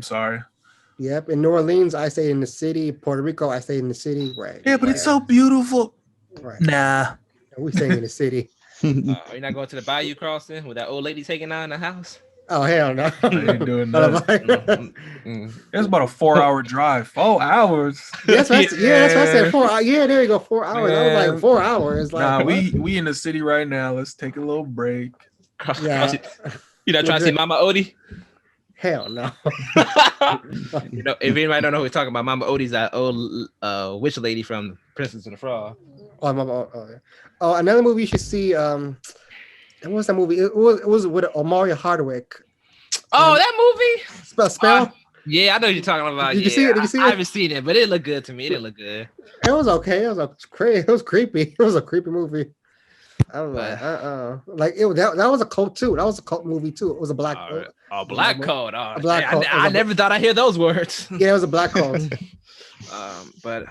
Sorry. Yep. In New Orleans, I stay in the city. Puerto Rico, I stay in the city. Right. Yeah, but it's so beautiful. Right. Nah. We staying in the city. Are you not going to the Bayou Carlston with that old lady taking out in the house? Oh hell no! I ain't doing that. It's about a 4-hour drive. 4 hours. That's what I said. 4 hours. Yeah, there you go. 4 hours. Man. I was like 4 hours. Like, nah, we in the city right now. Let's take a little break. Yeah. You not trying to see Mama Odie? Hell no. You know, if anybody don't know who we're talking about, Mama Odie's that old witch lady from Princess and the Frog. Oh, another movie you should see. What was that movie? It was with Omari Hardwick. Oh, that movie? Spell? Yeah, I know what you're talking about. Did you see it? Did you see it? I haven't seen it, but it looked good to me. It didn't look good. It was okay. It was creepy. It was a creepy movie. I was like, like that was a cult too. That was a cult movie too. It was a black. Black cult. A black cult. I never thought I'd hear those words. Yeah, it was a black cult. But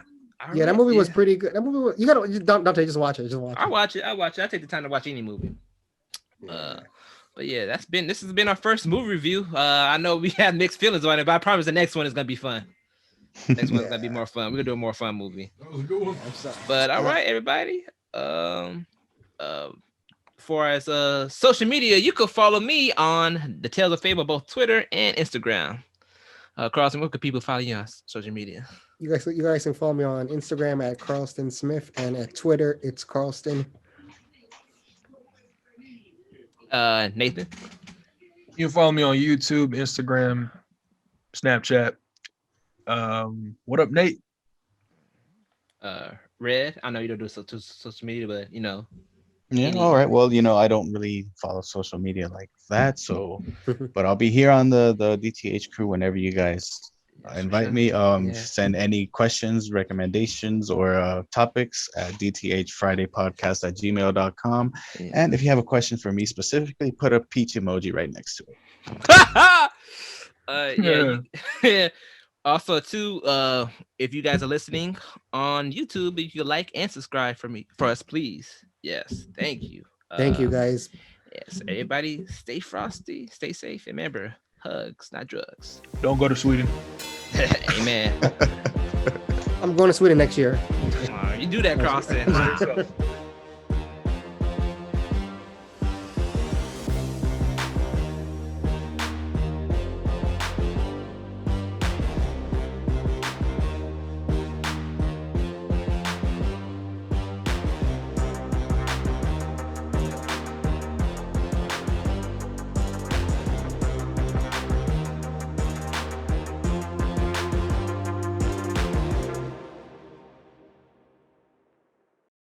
yeah, that movie was pretty good. That movie was, you gotta Donte, just watch it. Just watch it. I watch it. I take the time to watch any movie. But yeah, this has been our first movie review. I know we have mixed feelings on it, but I promise the next one is gonna be fun. Next one's gonna be more fun. We're gonna do a more fun movie. That was a good one. But all right, everybody. For as social media, you could follow me on the Tales of Fable, both Twitter and Instagram. Carlston, where could people follow you on social media? You guys can follow me on Instagram at Carlston Smith and at Twitter it's Carlston. Nathan. You can follow me on YouTube, Instagram, Snapchat. What up, Nate? Red. I know you don't do social media, but you know. Yeah, all right. Well, I don't really follow social media like that, so but I'll be here on the DTH crew whenever you guys invite me. Send any questions, recommendations, or topics at dthfridaypodcast@gmail.com. Yeah. And if you have a question for me specifically, put a peach emoji right next to it. Yeah. Also, too, if you guys are listening on YouTube, if you like and subscribe for us, please. Yes, thank you. Thank you, guys. Yes, everybody, stay frosty, stay safe, and remember, hugs, not drugs. Don't go to Sweden. Amen. I'm going to Sweden next year. You do that, Carlston.